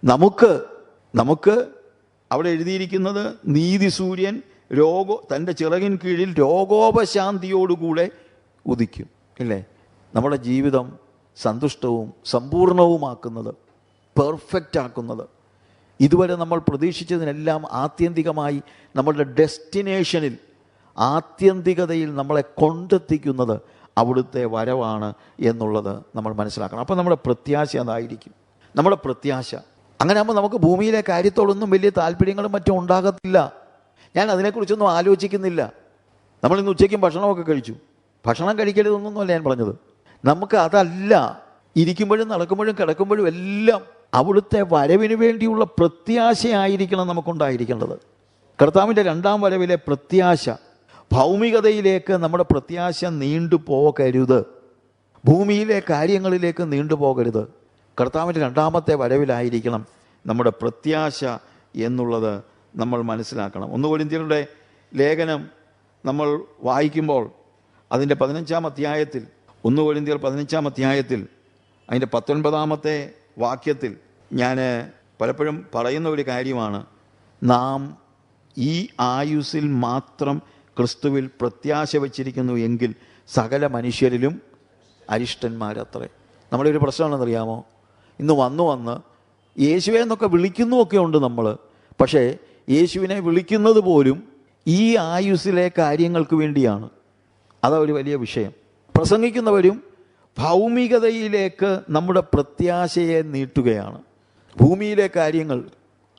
നമുക്ക് അവിടെ എഴുതിയിരിക്കുന്നത് നീതിസൂര്യൻ തൻ്റെ ചിറകിൻ കീഴിൽ രോഗോപശാന്തിയോടുകൂടെ ഉദിക്കും. ഇല്ലേ? നമ്മുടെ ജീവിതം സന്തുഷ്ടവും സമ്പൂർണവുമാക്കുന്നത്, പെർഫെക്റ്റ് ആക്കുന്നത്, ഇതുവരെ നമ്മൾ പ്രതീക്ഷിച്ചതിനെല്ലാം ആത്യന്തികമായി നമ്മളുടെ ഡെസ്റ്റിനേഷനിൽ, ആത്യന്തികതയിൽ നമ്മളെ കൊണ്ടെത്തിക്കുന്നത് അവിടുത്തെ വരവാണ് എന്നുള്ളത് നമ്മൾ മനസ്സിലാക്കണം. അപ്പോൾ നമ്മുടെ പ്രത്യാശ അതായിരിക്കും. നമ്മുടെ പ്രത്യാശ അങ്ങനെ ആകുമ്പോൾ നമുക്ക് ഭൂമിയിലെ കാര്യത്തോടൊന്നും വലിയ താല്പര്യങ്ങളും മറ്റും ഉണ്ടാകത്തില്ല. ഞാൻ അതിനെക്കുറിച്ചൊന്നും ആലോചിക്കുന്നില്ല. നമ്മളിന്ന് ഉച്ചയ്ക്കും ഭക്ഷണമൊക്കെ കഴിച്ചു. ഭക്ഷണം കഴിക്കരുതെന്നൊന്നുമല്ല ഞാൻ പറഞ്ഞത്. നമുക്ക് അതല്ല. ഇരിക്കുമ്പോഴും നടക്കുമ്പോഴും കിടക്കുമ്പോഴും എല്ലാം അവിടുത്തെ വരവിന് വേണ്ടിയുള്ള പ്രത്യാശയായിരിക്കണം നമുക്കുണ്ടായിരിക്കേണ്ടത്. കർത്താവിൻ്റെ രണ്ടാം വരവിലെ പ്രത്യാശ, ഭൗമികതയിലേക്ക് നമ്മുടെ പ്രത്യാശ നീണ്ടുപോകരുത്. ഭൂമിയിലെ കാര്യങ്ങളിലേക്ക് നീണ്ടുപോകരുത്. കർത്താവിൻ്റെ രണ്ടാമത്തെ വരവിലായിരിക്കണം നമ്മുടെ പ്രത്യാശ എന്നുള്ളത് നമ്മൾ മനസ്സിലാക്കണം. 1 കൊരിന്ത്യരുടെ ലേഖനം നമ്മൾ വായിക്കുമ്പോൾ അതിൻ്റെ 15-ാം അധ്യായത്തിൽ, 1 കൊരിന്ത്യർ 15-ാം അധ്യായത്തിൽ അതിൻ്റെ 19-ാമത്തെ വാക്യത്തിൽ ഞാൻ പലപ്പോഴും പറയുന്ന ഒരു കാര്യമാണ്, നാം ഈ ആയുസ്സിൽ മാത്രം ക്രിസ്തുവിൽ പ്രത്യാശ വച്ചിരിക്കുന്നു എങ്കിൽ സകല മനുഷ്യരിലും അരിഷ്ടന്മാരത്രേ. നമ്മുടെ ഒരു പ്രശ്നമാണെന്നറിയാമോ? ഇന്ന് വന്ന് യേശുവെ എന്നൊക്കെ വിളിക്കുന്നുമൊക്കെ ഉണ്ട് നമ്മൾ. പക്ഷേ യേശുവിനെ വിളിക്കുന്നത് പോലും ഈ ആയുസ്സിലെ കാര്യങ്ങൾക്ക് വേണ്ടിയാണ്. അതാ ഒരു വലിയ വിഷയം. പ്രസംഗിക്കുന്നവരും ഭൗമികതയിലേക്ക് നമ്മുടെ പ്രത്യാശയെ നീട്ടുകയാണ്. ഭൂമിയിലെ കാര്യങ്ങൾ,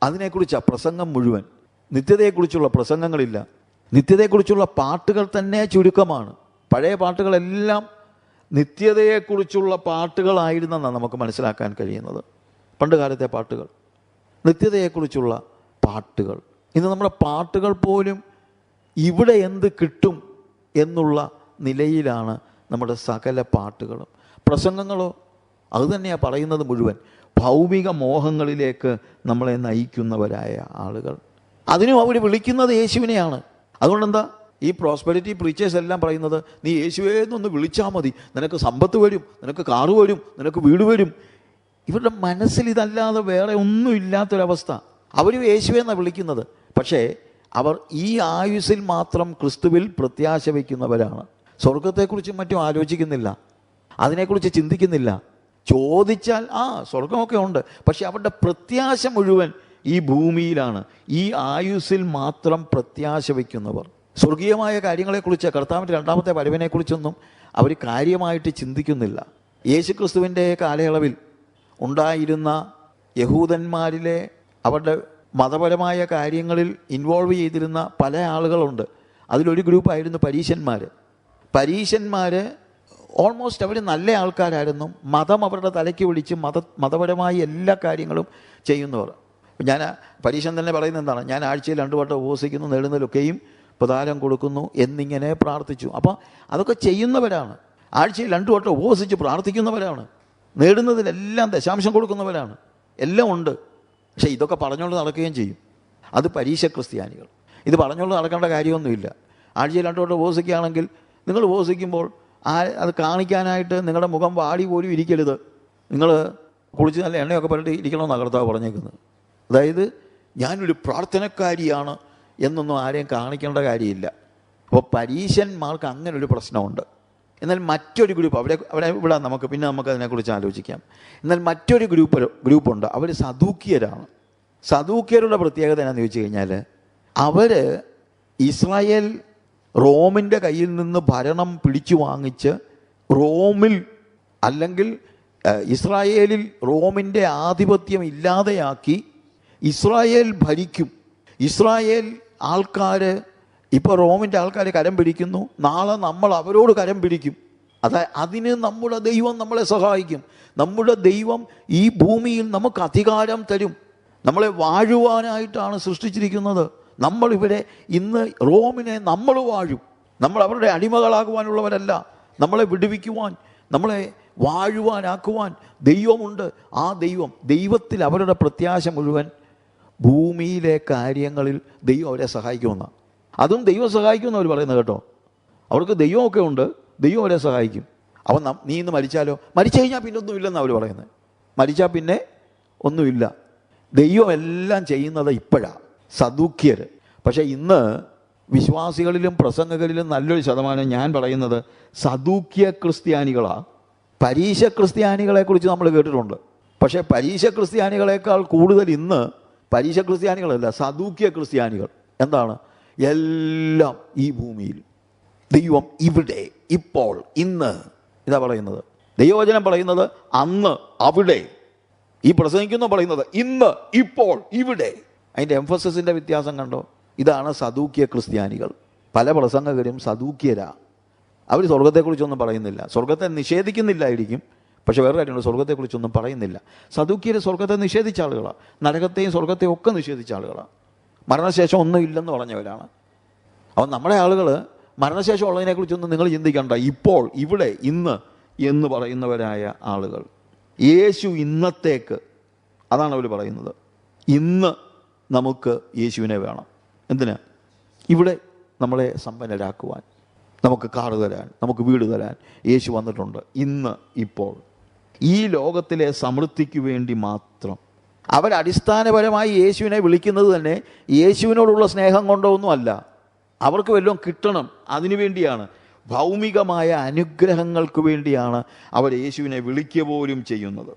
അതിനെക്കുറിച്ചാണ് പ്രസംഗം മുഴുവൻ. നിത്യതയെക്കുറിച്ചുള്ള പ്രസംഗങ്ങളില്ല. നിത്യതയെക്കുറിച്ചുള്ള പാട്ടുകൾ തന്നെ ചുരുക്കമാണ്. പഴയ പാട്ടുകളെല്ലാം നിത്യതയെക്കുറിച്ചുള്ള പാട്ടുകളായിരുന്നെന്നാണ് നമുക്ക് മനസ്സിലാക്കാൻ കഴിയുന്നത്. പണ്ട് കാലത്തെ പാട്ടുകൾ, നിത്യതയെക്കുറിച്ചുള്ള പാട്ടുകൾ. ഇന്ന് നമ്മുടെ പാട്ടുകൾ പോലും ഇവിടെ എന്ത് കിട്ടും എന്നുള്ള നിലയിലാണ് നമ്മുടെ സകല പാട്ടുകളും. പ്രസംഗങ്ങളോ അതുതന്നെയാണ് പറയുന്നത് മുഴുവൻ. ഭൗമിക മോഹങ്ങളിലേക്ക് നമ്മളെ നയിക്കുന്നവരായ ആളുകൾ. അതിനും അവർ വിളിക്കുന്നത് യേശുവിനെയാണ്. അതുകൊണ്ടെന്താ ഈ പ്രോസ്പെരിറ്റി പ്രീച്ചേഴ്സ് എല്ലാം പറയുന്നത്, നീ യേശുവേ എന്നൊന്ന് വിളിച്ചാൽ മതി, നിനക്ക് സമ്പത്ത് വരും, നിനക്ക് കാറ് വരും, നിനക്ക് വീട് വരും. ഇവരുടെ മനസ്സിൽ ഇതല്ലാതെ വേറെ ഒന്നും ഇല്ലാത്തൊരവസ്ഥ. അവരും യേശുവേ എന്നാണ് വിളിക്കുന്നത്. പക്ഷേ അവർ ഈ ആയുസ്സിൽ മാത്രം ക്രിസ്തുവിൽ പ്രത്യാശ വയ്ക്കുന്നവരാണ്. സ്വർഗത്തെക്കുറിച്ചും മറ്റും ആലോചിക്കുന്നില്ല, അതിനെക്കുറിച്ച് ചിന്തിക്കുന്നില്ല. ചോദിച്ചാൽ സ്വർഗമൊക്കെ ഉണ്ട്, പക്ഷെ അവരുടെ പ്രത്യാശ മുഴുവൻ ഈ ഭൂമിയിലാണ്. ഈ ആയുസ്സിൽ മാത്രം പ്രത്യാശ വയ്ക്കുന്നവർ സ്വർഗീയമായ കാര്യങ്ങളെക്കുറിച്ച്, കർത്താവിൻ്റെ രണ്ടാമത്തെ വരവിനെക്കുറിച്ചൊന്നും അവർ കാര്യമായിട്ട് ചിന്തിക്കുന്നില്ല. യേശു ക്രിസ്തുവിൻ്റെ കാലയളവിൽ ഉണ്ടായിരുന്ന യഹൂദന്മാരിലെ അവരുടെ മതപരമായ കാര്യങ്ങളിൽ ഇൻവോൾവ് ചെയ്തിരുന്ന പല ആളുകളുണ്ട്. അതിലൊരു ഗ്രൂപ്പായിരുന്നു പരീശന്മാർ. ഓൾമോസ്റ്റ് അവർ നല്ല ആൾക്കാരായിരുന്നു. മതം അവരുടെ തലയ്ക്ക് പിടിച്ച് മതപരമായ എല്ലാ കാര്യങ്ങളും ചെയ്യുന്നവർ. ഞാൻ പരീശൻ തന്നെ പറയുന്നത് എന്താണ്, ഞാൻ ആഴ്ചയിൽ 2 വട്ടം ഉപവസിക്കുന്നു, നേടുന്നതിലൊക്കെയും പ്രദാനം കൊടുക്കുന്നു എന്നിങ്ങനെ പ്രാർത്ഥിച്ചു. അപ്പോൾ അതൊക്കെ ചെയ്യുന്നവരാണ്. ആഴ്ചയിൽ 2 വട്ടം ഉപവസിച്ച് പ്രാർത്ഥിക്കുന്നവരാണ്. നേടുന്നതിലെല്ലാം ദശാംശം കൊടുക്കുന്നവരാണ്. എല്ലാം ഉണ്ട്. പക്ഷേ ഇതൊക്കെ പറഞ്ഞുകൊണ്ട് നടക്കുകയും ചെയ്യും. അത് പരീശ ക്രിസ്ത്യാനികൾ. ഇത് പറഞ്ഞുകൊണ്ട് നടക്കേണ്ട കാര്യമൊന്നുമില്ല. ആഴ്ചയിൽ 2 വട്ടം ഉപവസിക്കുകയാണെങ്കിൽ നിങ്ങൾ ഉപവസിക്കുമ്പോൾ അത് കാണിക്കാനായിട്ട് നിങ്ങളുടെ മുഖം വാടി പോലും ഇരിക്കരുത്. നിങ്ങൾ കുളിച്ച് നല്ല എണ്ണയൊക്കെ പറഞ്ഞിട്ട് ഇരിക്കണമെന്നാണ് കർത്താവ് പറഞ്ഞേക്കുന്നത്. അതായത് ഞാനൊരു പ്രാർത്ഥനക്കാരിയാണ് എന്നൊന്നും ആരെയും കാണിക്കേണ്ട കാര്യമില്ല. അപ്പോൾ പരീശന്മാർക്ക് അങ്ങനെ ഒരു പ്രശ്നമുണ്ട്. എന്നാൽ മറ്റൊരു ഗ്രൂപ്പ് ഇവിടെ നമുക്ക് അതിനെക്കുറിച്ച് ആലോചിക്കാം. എന്നാൽ മറ്റൊരു ഗ്രൂപ്പുണ്ട്. അവർ സദൂക്യരാണ്. സദൂക്യരുടെ പ്രത്യേകത എന്നാന്ന് ചോദിച്ചു കഴിഞ്ഞാൽ, അവർ ഇസ്രായേൽ റോമിൻ്റെ കയ്യിൽ നിന്ന് ഭരണം പിടിച്ചു വാങ്ങിച്ച് റോമിൽ അല്ലെങ്കിൽ ഇസ്രായേലിൽ റോമിൻ്റെ ആധിപത്യം ഇല്ലാതെയാക്കി ഇസ്രായേൽ ഭരിക്കും. ഇസ്രായേൽ ആൾക്കാർ ഇപ്പോൾ റോമിൻ്റെ ആൾക്കാർ കരം പിടിക്കുന്നു, നാളെ നമ്മൾ അവരോട് കരം പിടിക്കും. അതിന് നമ്മുടെ ദൈവം നമ്മളെ സഹായിക്കും. നമ്മുടെ ദൈവം ഈ ഭൂമിയിൽ നമുക്ക് അധികാരം തരും. നമ്മളെ വാഴുവാനായിട്ടാണ് സൃഷ്ടിച്ചിരിക്കുന്നത്. നമ്മളിവിടെ ഇന്ന് റോമിനെ നമ്മൾ വാഴും. നമ്മൾ അവരുടെ അടിമകളാകുവാനുള്ളവരല്ല. നമ്മളെ വിടുവിക്കുവാൻ, നമ്മളെ വാഴുവാനാക്കുവാൻ ദൈവമുണ്ട്. ആ ദൈവത്തിൽ അവരുടെ പ്രത്യാശ മുഴുവൻ ഭൂമിയിലെ കാര്യങ്ങളിൽ ദൈവം അവരെ സഹായിക്കുമെന്നാണ്. അതും ദൈവം സഹായിക്കുമെന്ന് അവർ പറയുന്നത് കേട്ടോ. അവർക്ക് ദൈവമൊക്കെ ഉണ്ട്, ദൈവം അവരെ സഹായിക്കും. അവൻ നീ ഇന്ന് മരിച്ചാലോ, മരിച്ചു കഴിഞ്ഞാൽ പിന്നെ ഒന്നുമില്ലെന്നാണ് അവർ പറയുന്നത്. മരിച്ചാൽ പിന്നെ ഒന്നുമില്ല. ദൈവം എല്ലാം ചെയ്യുന്നത് ഇപ്പോഴാണ്. സദൂക്യർ. പക്ഷേ ഇന്ന് വിശ്വാസികളിലും പ്രസംഗകരിലും നല്ലൊരു ശതമാനം ഞാൻ പറയുന്നത് സദൂക്യ ക്രിസ്ത്യാനികളാണ്. പരീശ ക്രിസ്ത്യാനികളെക്കുറിച്ച് നമ്മൾ കേട്ടിട്ടുണ്ട്. പക്ഷേ പരീശ ക്രിസ്ത്യാനികളെക്കാൾ കൂടുതൽ ഇന്ന് പരീശ ക്രിസ്ത്യാനികളല്ല, സദൂക്യ ക്രിസ്ത്യാനികൾ. എന്താണ്? എല്ലാം ഈ ഭൂമിയിൽ, ദൈവം ഇവിടെ, ഇപ്പോൾ, ഇന്ന്. ഇതാ പറയുന്നത്. ദൈവവചനം പറയുന്നത് അന്ന്, അവിടെ. ഈ പ്രസംഗിക്കുന്ന പറയുന്നത് ഇന്ന്, ഇപ്പോൾ, ഇവിടെ. അതിൻ്റെ എംഫസിസിൻ്റെ വ്യത്യാസം കണ്ടോ? ഇതാണ് സദൂക്യ ക്രിസ്ത്യാനികൾ. പല പ്രസംഗകരും സദൂക്യരാ. അവർ സ്വർഗത്തെക്കുറിച്ചൊന്നും പറയുന്നില്ല. സ്വർഗത്തെ നിഷേധിക്കുന്നില്ലായിരിക്കും, പക്ഷെ വേറെ കാര്യമുണ്ട്, സ്വർഗത്തെക്കുറിച്ചൊന്നും പറയുന്നില്ല. സദൂക്യർ സ്വർഗത്തെ നിഷേധിച്ച ആളുകളാണ്. നരകത്തെയും സ്വർഗത്തെയും ഒക്കെ നിഷേധിച്ച ആളുകളാണ്. മരണശേഷം ഒന്നും ഇല്ലെന്ന് പറഞ്ഞവരാണ്. അപ്പോൾ നമ്മുടെ ആളുകൾ മരണശേഷം ഉള്ളതിനെക്കുറിച്ചൊന്നും നിങ്ങൾ ചിന്തിക്കണ്ട. ഇപ്പോൾ, ഇവിടെ, ഇന്ന് എന്ന് പറയുന്നവരായ ആളുകൾ. യേശു ഇന്നത്തേക്ക്, അതാണ് അവർ പറയുന്നത്. ഇന്ന് നമുക്ക് യേശുവിനെ വേണം. എന്തിനാ? ഇവിടെ നമ്മളെ സമ്പന്നരാക്കുവാൻ, നമുക്ക് കാറ് തരാൻ, നമുക്ക് വീട് തരാൻ യേശു വന്നിട്ടുണ്ട്. ഇന്ന്, ഇപ്പോൾ, ഈ ലോകത്തിലെ സമൃദ്ധിക്ക് വേണ്ടി മാത്രം. അവരടിസ്ഥാനപരമായി യേശുവിനെ വിളിക്കുന്നത് തന്നെ യേശുവിനോടുള്ള സ്നേഹം കൊണ്ടോ ഒന്നുമല്ല. അവർക്ക് വല്ലതും കിട്ടണം, അതിനു വേണ്ടിയാണ്. ഭൗമികമായ അനുഗ്രഹങ്ങൾക്ക് വേണ്ടിയാണ് അവർ യേശുവിനെ വിളിക്കുക പോലും ചെയ്യുന്നത്.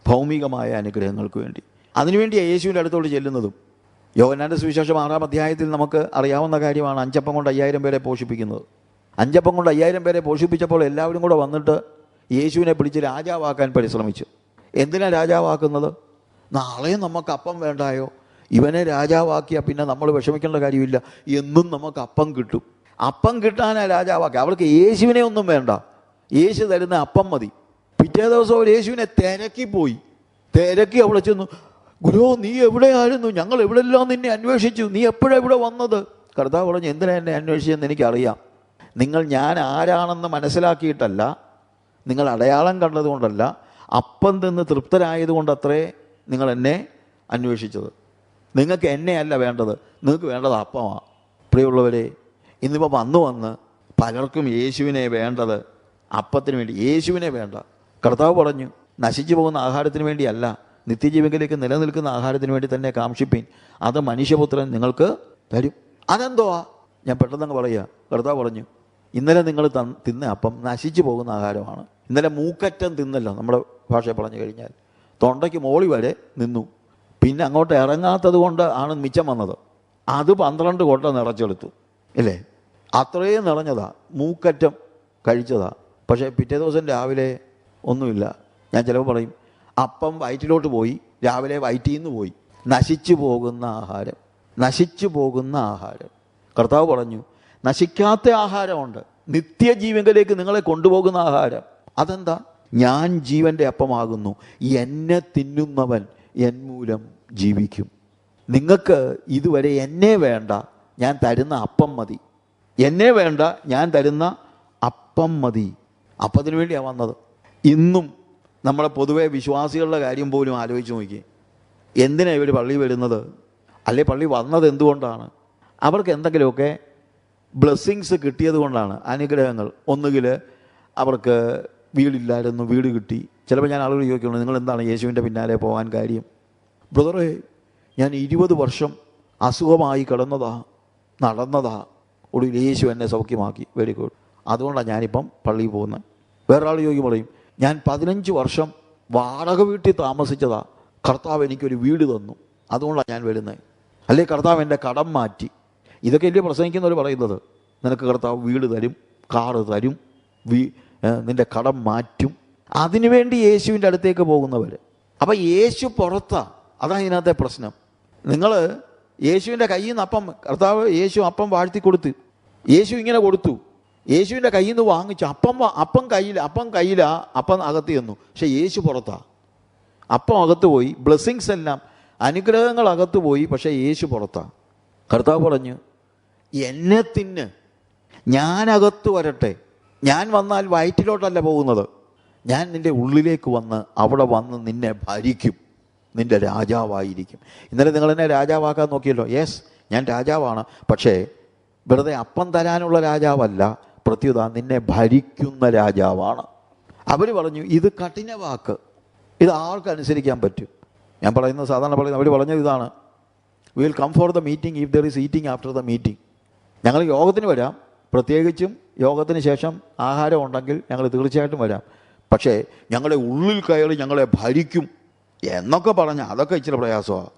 ഭൗമികമായ അനുഗ്രഹങ്ങൾക്ക് വേണ്ടി. അതിനുവേണ്ടിയാണ് യേശുവിൻ്റെ അടുത്തോട്ട് ചെല്ലുന്നതും. യോഹന്നാന്റെ സുവിശേഷം 6-ാം അധ്യായത്തിൽ നമുക്ക് അറിയാവുന്ന കാര്യമാണ് 5 അപ്പം കൊണ്ട് 5000 പേരെ പോഷിപ്പിക്കുന്നത്. 5 അപ്പം കൊണ്ട് 5000 പേരെ പോഷിപ്പിച്ചപ്പോൾ എല്ലാവരും കൂടെ വന്നിട്ട് യേശുവിനെ പിടിച്ച് രാജാവാക്കാൻ പരിശ്രമിച്ചു. എന്തിനാണ് രാജാവാക്കുന്നത്? നാളെ നമുക്ക് അപ്പം വേണ്ടായോ? ഇവനെ രാജാവാക്കിയാൽ പിന്നെ നമ്മൾ വിഷമിക്കേണ്ട കാര്യമില്ല, എന്നും നമുക്ക് അപ്പം കിട്ടും. അപ്പം കിട്ടാനാണ് രാജാവാക്കുക. അവൾക്ക് യേശുവിനെ ഒന്നും വേണ്ട. യേശു തരുന്ന അപ്പം മതി. പിറ്റേ ദിവസം അവർ യേശുവിനെ തിരക്കി അവിടെ ചെന്നു, ഗുരു നീ എവിടെയായിരുന്നു? ഞങ്ങൾ എവിടെയെല്ലാം നിന്നെ അന്വേഷിച്ചു, നീ എപ്പോഴാണ് ഇവിടെ വന്നത്? കർത്താവ് പറഞ്ഞു, എന്തിനാ എന്നെ അന്വേഷിച്ചെന്ന് എനിക്കറിയാം. നിങ്ങൾ ഞാൻ ആരാണെന്ന് മനസ്സിലാക്കിയിട്ടല്ല, നിങ്ങൾ അടയാളം കണ്ടതുകൊണ്ടല്ല, അപ്പം തിന്ന് തൃപ്തരായതുകൊണ്ടത്രേ നിങ്ങൾ എന്നെ അന്വേഷിച്ചത്. നിങ്ങൾക്ക് എന്നെയല്ല വേണ്ടത്, നിങ്ങൾക്ക് വേണ്ടത് അപ്പമാണ്. പ്രിയമുള്ളവരെ, ഇന്നിപ്പോൾ വന്ന് പലർക്കും യേശുവിനെ വേണ്ടത് അപ്പത്തിന് വേണ്ടി, യേശുവിനെ വേണ്ട. കർത്താവ് പറഞ്ഞു, നശിച്ചു പോകുന്ന ആഹാരത്തിന് വേണ്ടിയല്ല, നിത്യജീവനിലേക്ക് നിലനിൽക്കുന്ന ആഹാരത്തിന് വേണ്ടി തന്നെ കാംക്ഷിപ്പീൻ, അത് മനുഷ്യപുത്രൻ നിങ്ങൾക്ക് തരും. അതെന്തുവാ? ഞാൻ പെട്ടെന്നങ്ങ് പറയുക. കർത്താവ് പറഞ്ഞു, ഇന്നലെ നിങ്ങൾ തിന്ന അപ്പം നശിച്ചു പോകുന്ന ആഹാരമാണ്. ഇന്നലെ മൂക്കറ്റം തിന്നല്ലോ, നമ്മുടെ ഭാഷയിൽ പറഞ്ഞു കഴിഞ്ഞാൽ തൊണ്ടയ്ക്ക് മോളി വരെ നിന്നു, പിന്നെ അങ്ങോട്ട് ഇറങ്ങാത്തത് കൊണ്ട് ആണ് മിച്ചം വന്നത്. അത് 12 കൊട്ട നിറച്ചെടുത്തു, ഇല്ലേ? അത്രയും നിറഞ്ഞതാ, മൂക്കറ്റം കഴിച്ചതാ. പക്ഷേ പിറ്റേ ദിവസം രാവിലെ ഒന്നുമില്ല. ഞാൻ ചിലപ്പോൾ പറയും, അപ്പം വയറ്റിലോട്ട് പോയി, രാവിലെ വയറ്റിൽ നിന്ന് പോയി. നശിച്ചു പോകുന്ന ആഹാരം. കർത്താവ് പറഞ്ഞു, നശിക്കാത്ത ആഹാരമുണ്ട്, നിത്യജീവനിലേക്ക് നിങ്ങളെ കൊണ്ടുപോകുന്ന ആഹാരം. അതെന്താ? ഞാൻ ജീവൻ്റെ അപ്പമാകുന്നു, എന്നെ തിന്നുന്നവൻ എൻ മൂലം ജീവിക്കും. നിങ്ങൾക്ക് ഇതുവരെ എന്നെ വേണ്ട, ഞാൻ തരുന്ന അപ്പം മതി. എന്നെ വേണ്ട, ഞാൻ തരുന്ന അപ്പം മതി. അപ്പത്തിന് വേണ്ടിയാണ് വന്നത്. ഇന്നും നമ്മളെ പൊതുവെ വിശ്വാസികളുടെ കാര്യം പോലും ആലോചിച്ച് നോക്കി. എന്തിനാണ് ഇവർ പള്ളി വരുന്നത്? അല്ലെ പള്ളി വന്നത് എന്തുകൊണ്ടാണ്? അവർക്ക് എന്തെങ്കിലുമൊക്കെ ബ്ലെസ്സിങ്സ് കിട്ടിയത് കൊണ്ടാണ്, അനുഗ്രഹങ്ങൾ. ഒന്നുകിൽ അവർക്ക് വീടില്ലായിരുന്നു, വീട് കിട്ടി. ചിലപ്പോൾ ഞാൻ ആളുകൾ ചോദിക്കുന്നു, നിങ്ങൾ എന്താണ് യേശുവിൻ്റെ പിന്നാലെ പോകാൻ കാര്യം? ബ്രദറെ, ഞാൻ 20 വർഷം അസുഖമായി നടന്നതാ, ഒടുവിൽ യേശു എന്നെ സൗഖ്യമാക്കി. വെരി ഗുഡ്, അതുകൊണ്ടാണ് ഞാനിപ്പം പള്ളിയിൽ പോകുന്നത്. വേറൊരാൾ പറയും, ഞാൻ 15 വർഷം വാടക വീട്ടിൽ താമസിച്ചതാ, കർത്താവ് എനിക്കൊരു വീട് തന്നു, അതുകൊണ്ടാണ് ഞാൻ വരുന്നത്. അല്ലേ, കർത്താവ് എൻ്റെ കടം മാറ്റി. ഇതൊക്കെ അല്ലേ പ്രസംഗിക്കുന്നവർ പറയുന്നത്. നിനക്ക് കർത്താവ് വീട് തരും, കാറ് തരും, നിൻ്റെ കടം മാറ്റും. അതിനുവേണ്ടി യേശുവിൻ്റെ അടുത്തേക്ക് പോകുന്നവർ. അപ്പം യേശു പുറത്താണ്. അതാണ് ഇതിനകത്തെ പ്രശ്നം. നിങ്ങൾ യേശുവിൻ്റെ കയ്യിൽ നിന്ന് കർത്താവ് യേശു അപ്പം വാഴ്ത്തി കൊടുത്ത്, യേശു ഇങ്ങനെ കൊടുത്തു, യേശുവിൻ്റെ കയ്യിൽ നിന്ന് വാങ്ങിച്ചു. അപ്പം കയ്യിലാ, അപ്പം അകത്ത് ചെന്നു. പക്ഷെ യേശു പുറത്താ. അപ്പം അകത്ത് പോയി, ബ്ലെസ്സിങ്സ് എല്ലാം, അനുഗ്രഹങ്ങൾ അകത്ത് പോയി, പക്ഷേ യേശു പുറത്താ. കർത്താവ് പറഞ്ഞു, എന്നെ തിന്ന്, ഞാനകത്ത് വരട്ടെ. ഞാൻ വന്നാൽ വയറ്റിലോട്ടല്ല പോകുന്നത്, ഞാൻ നിൻ്റെ ഉള്ളിലേക്ക് വന്ന് അവിടെ വന്ന് നിന്നെ ഭരിക്കും, നിൻ്റെ രാജാവായിരിക്കും. ഇന്നലെ നിങ്ങൾ എന്നെ രാജാവാക്കാൻ നോക്കിയല്ലോ. യെസ്, ഞാൻ രാജാവാണ്. പക്ഷേ വെറുതെ അപ്പം തരാനുള്ള രാജാവല്ല, പ്രത്യുത നിന്നെ ഭരിക്കുന്ന രാജാവാണ്. അവർ പറഞ്ഞു, ഇത് കഠിന വാക്ക്, ഇത് ആർക്കനുസരിക്കാൻ പറ്റും? ഞാൻ പറയുന്നത് സാധാരണ അവർ പറഞ്ഞത് ഇതാണ്, we will come for the meeting if there is eating after the meeting. ഞങ്ങൾ യോഗത്തിന് വരാം, പ്രത്യേകിച്ചും യോഗത്തിന് ശേഷം ആഹാരം ഉണ്ടെങ്കിൽ ഞങ്ങൾ തീർച്ചയായിട്ടും വരാം. പക്ഷേ ഞങ്ങളുടെ ഉള്ളിൽ കയറി ഞങ്ങളെ ഭരിക്കും എന്നൊക്കെ പറഞ്ഞാൽ അതൊക്കെ ഇച്ചിരി പ്രയാസമാണ്.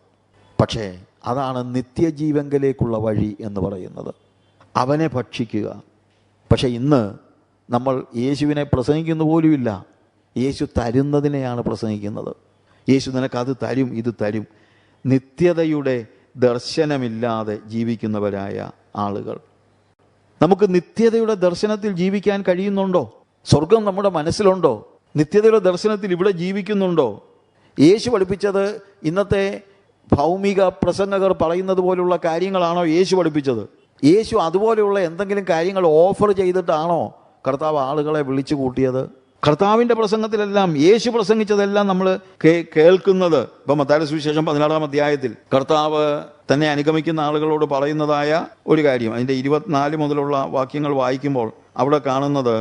പക്ഷേ അതാണ് നിത്യജീവനിലേക്കുള്ള വഴി എന്ന് പറയുന്നത്, അവനെ ഭക്ഷിക്കുക. പക്ഷേ ഇന്ന് നമ്മൾ യേശുവിനെ പ്രസംഗിക്കുന്ന പോലുമില്ല, യേശു തരുന്നതിനെയാണ് പ്രസംഗിക്കുന്നത്. യേശു നിനക്കത് തരും, ഇത് തരും. നിത്യതയുടെ ദർശനമില്ലാതെ ജീവിക്കുന്നവരായ ആളുകൾ. നമുക്ക് നിത്യതയുടെ ദർശനത്തിൽ ജീവിക്കാൻ കഴിയുന്നുണ്ടോ? സ്വർഗം നമ്മുടെ മനസ്സിലുണ്ടോ? നിത്യതയുടെ ദർശനത്തിൽ ഇവിടെ ജീവിക്കുന്നുണ്ടോ? യേശു പഠിപ്പിച്ചത് ഇന്നത്തെ ഭൗമിക പ്രസംഗകർ പറയുന്നത് പോലുള്ള കാര്യങ്ങളാണോ യേശു പഠിപ്പിച്ചത്? യേശു അതുപോലെയുള്ള എന്തെങ്കിലും കാര്യങ്ങൾ ഓഫർ ചെയ്തിട്ടാണോ കർത്താവ് ആളുകളെ വിളിച്ചു കൂട്ടിയത്? കർത്താവിൻ്റെ പ്രസംഗത്തിലെല്ലാം, യേശു പ്രസംഗിച്ചതെല്ലാം നമ്മൾ കേൾക്കുന്നത്. ഇപ്പം മത്തായിയുടെ സുവിശേഷം 16-ാം അധ്യായത്തിൽ കർത്താവ് തന്നെ അനുഗമിക്കുന്ന ആളുകളോട് പറയുന്നതായ ഒരു കാര്യം, അതിൻ്റെ 24 മുതലുള്ള വാക്യങ്ങൾ വായിക്കുമ്പോൾ അവിടെ കാണുന്നത്,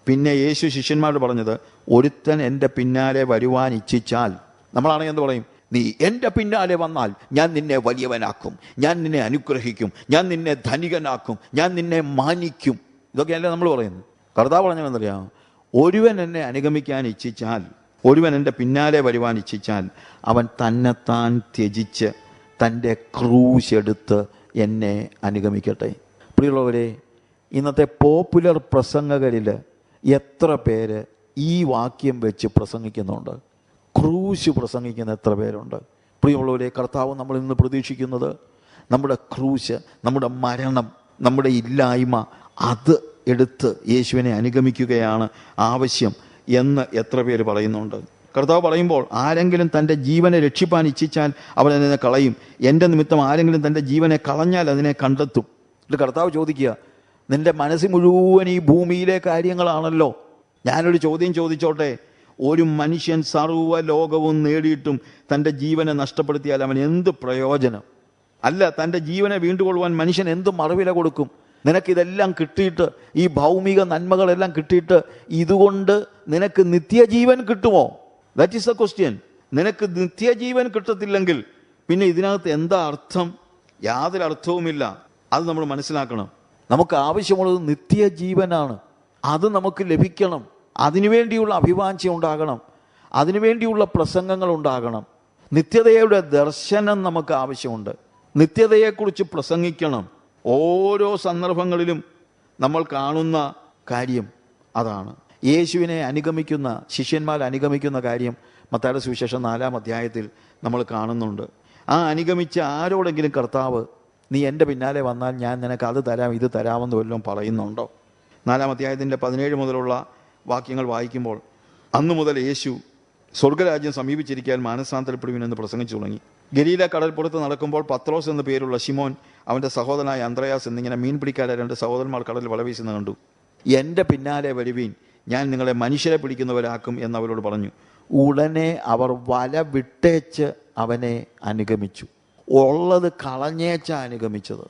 പിന്നെ യേശു ശിഷ്യന്മാരോട് പറഞ്ഞത്, ഒരുത്തൻ എൻ്റെ പിന്നാലെ വരുവാൻ ഇച്ഛിച്ചാൽ, നമ്മളാണെങ്കിൽ എന്ത് പറയും? നീ എൻ്റെ പിന്നാലെ വന്നാൽ ഞാൻ നിന്നെ വലിയവനാക്കും, ഞാൻ നിന്നെ അനുഗ്രഹിക്കും, ഞാൻ നിന്നെ ധനികനാക്കും, ഞാൻ നിന്നെ മാനിക്കും. ഇതൊക്കെയല്ലേ നമ്മൾ പറയുന്നത്. കർത്താവ് പറഞ്ഞതെന്നറിയാം, ഒരുവൻ എന്നെ അനുഗമിക്കാൻ ഇച്ഛിച്ചാൽ, ഒരുവൻ എൻ്റെ പിന്നാലെ വരുവാൻ ഇച്ഛിച്ചാൽ, അവൻ തന്നെത്താൻ ത്യജിച്ച് തൻ്റെ ക്രൂശ് എടുത്ത് എന്നെ അനുഗമിക്കട്ടെ. പ്രിയമുള്ളവരെ, ഇന്നത്തെ പോപ്പുലർ പ്രസംഗകരിൽ എത്ര പേര് ഈ വാക്യം വെച്ച് പ്രസംഗിക്കുന്നുണ്ട്? ക്രൂശ് പ്രസംഗിക്കുന്ന എത്ര പേരുണ്ട്? പ്രിയമുള്ളവരെ, കർത്താവ് നമ്മൾ ഇന്ന് പ്രതീക്ഷിക്കുന്നത് നമ്മുടെ ക്രൂശ്, നമ്മുടെ മരണം, നമ്മുടെ ഇല്ലായ്മ, അത് എടുത്ത് യേശുവിനെ അനുഗമിക്കുകയാണ് ആവശ്യം എന്ന് എത്ര പേര് പറയുന്നുണ്ട്? കർത്താവ് പറയുമ്പോൾ ആരെങ്കിലും തൻ്റെ ജീവനെ രക്ഷിപ്പാൻ ഇച്ഛിച്ചാൽ അവൻ അതിനെ കളയും, എൻ്റെ നിമിത്തം ആരെങ്കിലും തൻ്റെ ജീവനെ കളഞ്ഞാൽ അതിനെ കണ്ടെത്തും. എന്നിട്ട് കർത്താവ് ചോദിക്കുക, നിൻ്റെ മനസ്സ് മുഴുവൻ ഈ ഭൂമിയിലെ കാര്യങ്ങളാണല്ലോ. ഞാനൊരു ചോദ്യം ചോദിച്ചോട്ടെ, ഒരു മനുഷ്യൻ സർവ്വ ലോകവും നേടിയിട്ടും തൻ്റെ ജീവനെ നഷ്ടപ്പെടുത്തിയാൽ അവൻ എന്ത് പ്രയോജനം? അല്ല, തൻ്റെ ജീവനെ വീണ്ടുകൊള്ളുവാൻ മനുഷ്യൻ എന്ത് മറുവില കൊടുക്കും? നിനക്കിതെല്ലാം കിട്ടിയിട്ട്, ഈ ഭൗമിക നന്മകളെല്ലാം കിട്ടിയിട്ട് ഇതുകൊണ്ട് നിനക്ക് നിത്യജീവൻ കിട്ടുമോ? That is the question. നിനക്ക് നിത്യജീവൻ കിട്ടത്തില്ലെങ്കിൽ പിന്നെ ഇതിനകത്ത് എന്താ അർത്ഥം? യാതൊരു അർത്ഥവുമില്ല. അത് നമ്മൾ മനസ്സിലാക്കണം. നമുക്ക് ആവശ്യമുള്ളത് നിത്യജീവനാണ്. അത് നമുക്ക് ലഭിക്കണം. അതിനുവേണ്ടിയുള്ള അഭിവാഞ്ച ഉണ്ടാകണം, അതിനുവേണ്ടിയുള്ള പ്രസംഗങ്ങൾ ഉണ്ടാകണം. നിത്യതയുടെ ദർശനം നമുക്ക് ആവശ്യമുണ്ട്. നിത്യതയെക്കുറിച്ച് പ്രസംഗിക്കണം. ഓരോ സന്ദർഭങ്ങളിലും നമ്മൾ കാണുന്ന കാര്യം അതാണ്. യേശുവിനെ അനുഗമിക്കുന്ന ശിഷ്യന്മാർ അനുഗമിക്കുന്ന കാര്യം മത്തായിയുടെ സുവിശേഷം 4-ാം അധ്യായത്തിൽ നമ്മൾ കാണുന്നുണ്ട്. ആ അനുഗമിച്ച ആരോടെങ്കിലും കർത്താവ് നീ എൻ്റെ പിന്നാലെ വന്നാൽ ഞാൻ നിനക്ക് അത് തരാം ഇത് തരാമെന്ന് വല്ലതും പറയുന്നുണ്ടോ? 4-ാം അധ്യായത്തിൻ്റെ 17 മുതലുള്ള വാക്യങ്ങൾ വായിക്കുമ്പോൾ, അന്നു മുതൽ യേശു സ്വർഗരാജ്യം സമീപിച്ചിരിക്കാൻ മാനസാന്തരപ്പെടുവിനെന്ന് പ്രസംഗിച്ചു തുടങ്ങി. ഗലീല കടൽപ്പുറത്ത് നടക്കുമ്പോൾ പത്രോസ് എന്ന പേരുള്ള ശിമോൻ, അവൻ്റെ സഹോദരനായ അന്ത്രയാസ് എന്നിങ്ങനെ മീൻ പിടിക്കാരെ 2 സഹോദരന്മാർ കടലിൽ വല വീശുന്ന കണ്ടു. എൻ്റെ പിന്നാലെ വരുവീൻ, ഞാൻ നിങ്ങളെ മനുഷ്യരെ പിടിക്കുന്നവരാക്കും എന്നവരോട് പറഞ്ഞു. ഉടനെ അവർ വല വിട്ടേച്ച് അവനെ അനുഗമിച്ചു. ഉള്ളത് കളഞ്ഞേച്ച അനുഗമിച്ചത്,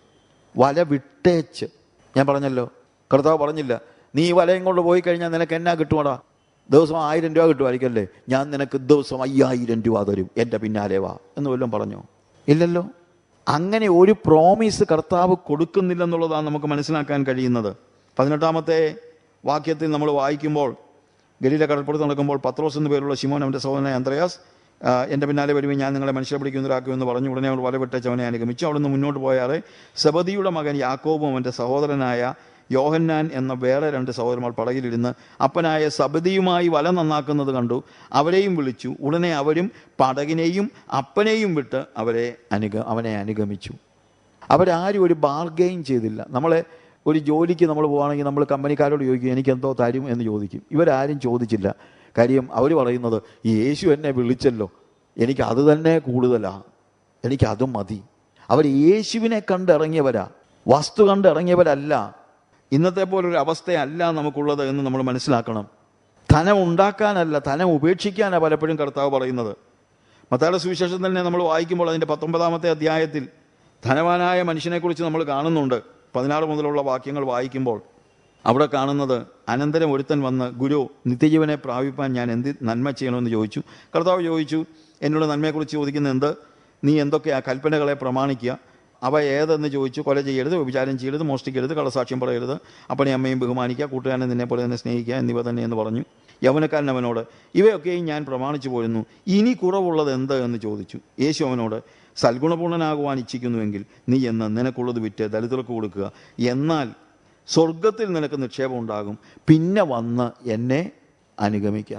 വല വിട്ടേച്ച്. ഞാൻ പറഞ്ഞല്ലോ, കർത്താവ് പറഞ്ഞില്ല നീ വലയും കൊണ്ട് പോയി കഴിഞ്ഞാൽ നിനക്ക് എന്നാ കിട്ടുമോടാ? ദിവസം 1000 രൂപ കിട്ടുമായിരിക്കല്ലേ? ഞാൻ നിനക്ക് ദിവസം 5000 രൂപ തരും, എൻ്റെ പിന്നാലെ വാ എന്ന് വല്ലതും പറഞ്ഞോ? ഇല്ലല്ലോ. അങ്ങനെ ഒരു പ്രോമിസ് കർത്താവ് കൊടുക്കുന്നില്ലെന്നുള്ളതാണ് നമുക്ക് മനസ്സിലാക്കാൻ കഴിയുന്നത്. 18-ാമത്തെ വാക്യത്തിൽ നമ്മൾ വായിക്കുമ്പോൾ, ഗലീല കടൽപ്പുറത്ത് നടക്കുമ്പോൾ പത്രോസ് എന്ന് പേരുള്ള ശിമോൻ, അവൻ്റെ സഹോദരനായ അന്ത്രയാസ്, എൻ്റെ പിന്നാലെ വരുമ്പോൾ ഞാൻ നിങ്ങളെ മനുഷ്യരെ പിടിക്കുന്നവരാക്കുമെന്ന് പറഞ്ഞു. ഉടനെ അവർ വല വിട്ടേച്ച് അവനെ അനുഗമിച്ചു. അവിടെ നിന്ന് മുന്നോട്ട് പോയാറെ സെബദിയുടെ മകൻ യാക്കോബും അവൻ്റെ സഹോദരനായ യോഹന്നാൻ എന്ന വേറെ 2 സഹോദരന്മാർ പടകിലിരുന്ന് അപ്പനായ സബദിയുമായി വല നന്നാക്കുന്നത് കണ്ടു. അവരെയും വിളിച്ചു. ഉടനെ അവരും പടകിനെയും അപ്പനെയും വിട്ട് അവനെ അനുഗമിച്ചു. അവരാരും ഒരു ബാർഗെയിൻ ചെയ്തില്ല. നമ്മളെ ഒരു ജോലിക്ക് നമ്മൾ പോവുകയാണെങ്കിൽ നമ്മൾ കമ്പനിക്കാരോട് ചോദിക്കും എനിക്കെന്തോ തരും എന്ന് ചോദിക്കും. ഇവരാരും ചോദിച്ചില്ല. കാര്യം അവർ പറയുന്നത് യേശു എന്നെ വിളിച്ചല്ലോ, എനിക്കത് തന്നെ കൂടുതലാണ്, എനിക്കതും മതി. അവർ യേശുവിനെ കണ്ടിറങ്ങിയവരാ, വസ്തു കണ്ടിറങ്ങിയവരല്ല. ഇന്നത്തെ പോലൊരു അവസ്ഥയല്ല നമുക്കുള്ളത് എന്ന് നമ്മൾ മനസ്സിലാക്കണം. ധനം ഉണ്ടാക്കാനല്ല, ധനം ഉപേക്ഷിക്കാനാണ് പലപ്പോഴും കർത്താവ് പറയുന്നത്. മത്തായിയുടെ സുവിശേഷം തന്നെ നമ്മൾ വായിക്കുമ്പോൾ അതിൻ്റെ 19-ാമത്തെ അധ്യായത്തിൽ ധനവാനായ മനുഷ്യനെക്കുറിച്ച് നമ്മൾ കാണുന്നുണ്ട്. 16 മുതലുള്ള വാക്യങ്ങൾ വായിക്കുമ്പോൾ അവിടെ കാണുന്നത്, അനന്തരം ഒരുത്തൻ വന്ന് ഗുരു നിത്യജീവനെ പ്രാപിപ്പാൻ ഞാൻ എന്ത് നന്മ ചെയ്യണമെന്ന് ചോദിച്ചു. കർത്താവ് ചോദിച്ചു, എന്നോട് നന്മയെക്കുറിച്ച് ചോദിക്കുന്ന എന്ത്? നീ എന്തൊക്കെയാ കൽപ്പനകളെ പ്രമാണിക്കുക. അവ ഏതെന്ന് ചോദിച്ചു. കൊല ചെയ്യരുത്, വ്യഭിചാരം ചെയ്യരുത്, മോഷ്ടിക്കരുത്, കള്ളസാക്ഷ്യം പറയരുത്, അപ്പനെ അമ്മയും ബഹുമാനിക്കുക, കൂട്ടുകാരനെ നിന്നെ പോലെ തന്നെ സ്നേഹിക്കുക എന്നിവ തന്നെ എന്ന് പറഞ്ഞു. യൗവനക്കാരൻ അവനോട്, ഇവയൊക്കെയും ഞാൻ പ്രമാണിച്ചു പോരുന്നു, ഇനി കുറവുള്ളത് എന്ത് എന്ന് ചോദിച്ചു. യേശു അവനോട്, സൽഗുണപൂർണ്ണനാകുവാൻ ഇച്ഛിക്കുന്നുവെങ്കിൽ നീ എന്ന് നിനക്കുള്ളത് വിറ്റ് ദരിദ്രർക്ക് കൊടുക്കുക, എന്നാൽ സ്വർഗത്തിൽ നിനക്ക് നിക്ഷേപം ഉണ്ടാകും, പിന്നെ വന്ന് എന്നെ അനുഗമിക്കുക.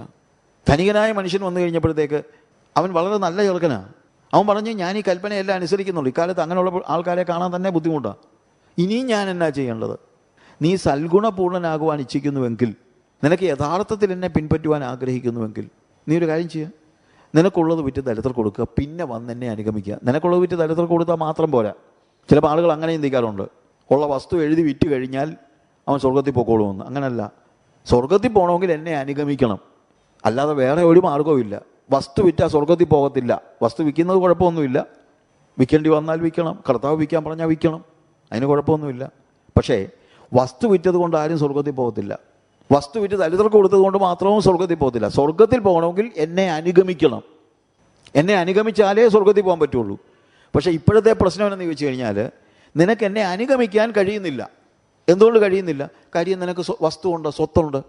ധനികനായ മനുഷ്യൻ വന്നു കഴിഞ്ഞപ്പോഴത്തേക്ക് അവൻ വളരെ നല്ല ചെറുക്കനാണ്. അവൻ പറഞ്ഞു, ഞാൻ ഈ കൽപ്പനയെല്ലാം അനുസരിക്കുന്നുള്ളൂ. ഇക്കാലത്ത് അങ്ങനെയുള്ള ആൾക്കാരെ കാണാൻ തന്നെ ബുദ്ധിമുട്ടാണ്. ഇനിയും ഞാൻ എന്നാ ചെയ്യേണ്ടത്? നീ സൽഗുണപൂർണ്ണനാകുവാൻ ഇച്ഛിക്കുന്നുവെങ്കിൽ, നിനക്ക് യഥാർത്ഥത്തിൽ എന്നെ പിൻപറ്റുവാൻ ആഗ്രഹിക്കുന്നുവെങ്കിൽ നീ ഒരു കാര്യം ചെയ്യുക, നിനക്കുള്ളത് വിറ്റ് ദരിദ്രർക്ക് കൊടുക്കുക, പിന്നെ വന്ന് എന്നെ അനുഗമിക്കുക. നിനക്കുള്ളത് വിറ്റ് ദരിദ്രർക്ക് കൊടുത്താൽ മാത്രം പോരാ. ചിലപ്പോൾ ആളുകൾ അങ്ങനെ ചിന്തിക്കാറുണ്ട്, ഉള്ള വസ്തു എഴുതി വിറ്റ് കഴിഞ്ഞാൽ അവൻ സ്വർഗത്തിൽ പോയിക്കോളുമെന്ന്. അങ്ങനല്ല. സ്വർഗത്തിൽ പോകണമെങ്കിൽ എന്നെ അനുഗമിക്കണം, അല്ലാതെ വേറെ ഒരു മാർഗവും ഇല്ല. വസ്തു വിറ്റാൽ സ്വർഗത്തിൽ പോകത്തില്ല. വസ്തു വിൽക്കുന്നത് കുഴപ്പമൊന്നുമില്ല, വിൽക്കേണ്ടി വന്നാൽ വിൽക്കണം, കർത്താവ് വിൽക്കാൻ പറഞ്ഞാൽ വിൽക്കണം, അതിന് കുഴപ്പമൊന്നുമില്ല. പക്ഷേ വസ്തു വിറ്റത് കൊണ്ട് ആരും സ്വർഗത്തിൽ പോകത്തില്ല. വസ്തു വിറ്റ് ദരിദ്രർക്ക് കൊടുത്തത് കൊണ്ട് മാത്രവും സ്വർഗത്തിൽ പോകത്തില്ല. സ്വർഗത്തിൽ പോകണമെങ്കിൽ എന്നെ അനുഗമിക്കണം. എന്നെ അനുഗമിച്ചാലേ സ്വർഗത്തിൽ പോകാൻ പറ്റുള്ളൂ. പക്ഷേ ഇപ്പോഴത്തെ പ്രശ്നം എന്നു ചോദിച്ചു കഴിഞ്ഞാൽ, നിനക്ക് എന്നെ അനുഗമിക്കാൻ കഴിയുന്നില്ല. എന്തുകൊണ്ട് കഴിയുന്നില്ല? കാര്യം നിനക്ക് വസ്തുവുണ്ട്, സ്വത്തുണ്ട്.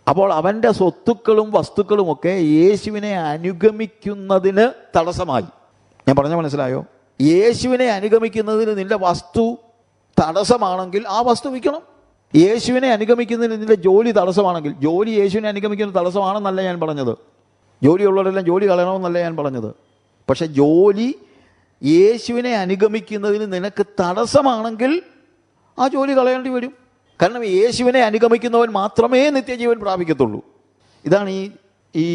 അപ്പോൾ അവൻ്റെ സ്വത്തുക്കളും വസ്തുക്കളുമൊക്കെ യേശുവിനെ അനുഗമിക്കുന്നതിന് തടസ്സമായി. ഞാൻ പറഞ്ഞ മനസ്സിലായോ? യേശുവിനെ അനുഗമിക്കുന്നതിന് നിന്റെ വസ്തു തടസ്സമാണെങ്കിൽ ആ വസ്തു വിൽക്കണം. യേശുവിനെ അനുഗമിക്കുന്നതിന് നിന്റെ ജോലി തടസ്സമാണെങ്കിൽ, ജോലി യേശുവിനെ അനുഗമിക്കുന്ന തടസ്സമാണെന്നല്ല ഞാൻ പറഞ്ഞത്. ജോലിയുള്ളവരെല്ലാം ജോലി കളയണമെന്നല്ല ഞാൻ പറഞ്ഞത്. പക്ഷെ ജോലി യേശുവിനെ അനുഗമിക്കുന്നതിന് നിനക്ക് തടസ്സമാണെങ്കിൽ ആ ജോലി കളയേണ്ടി വരും. കാരണം യേശുവിനെ അനുഗമിക്കുന്നവൻ മാത്രമേ നിത്യജീവൻ പ്രാപിക്കത്തുള്ളൂ. ഇതാണ് ഈ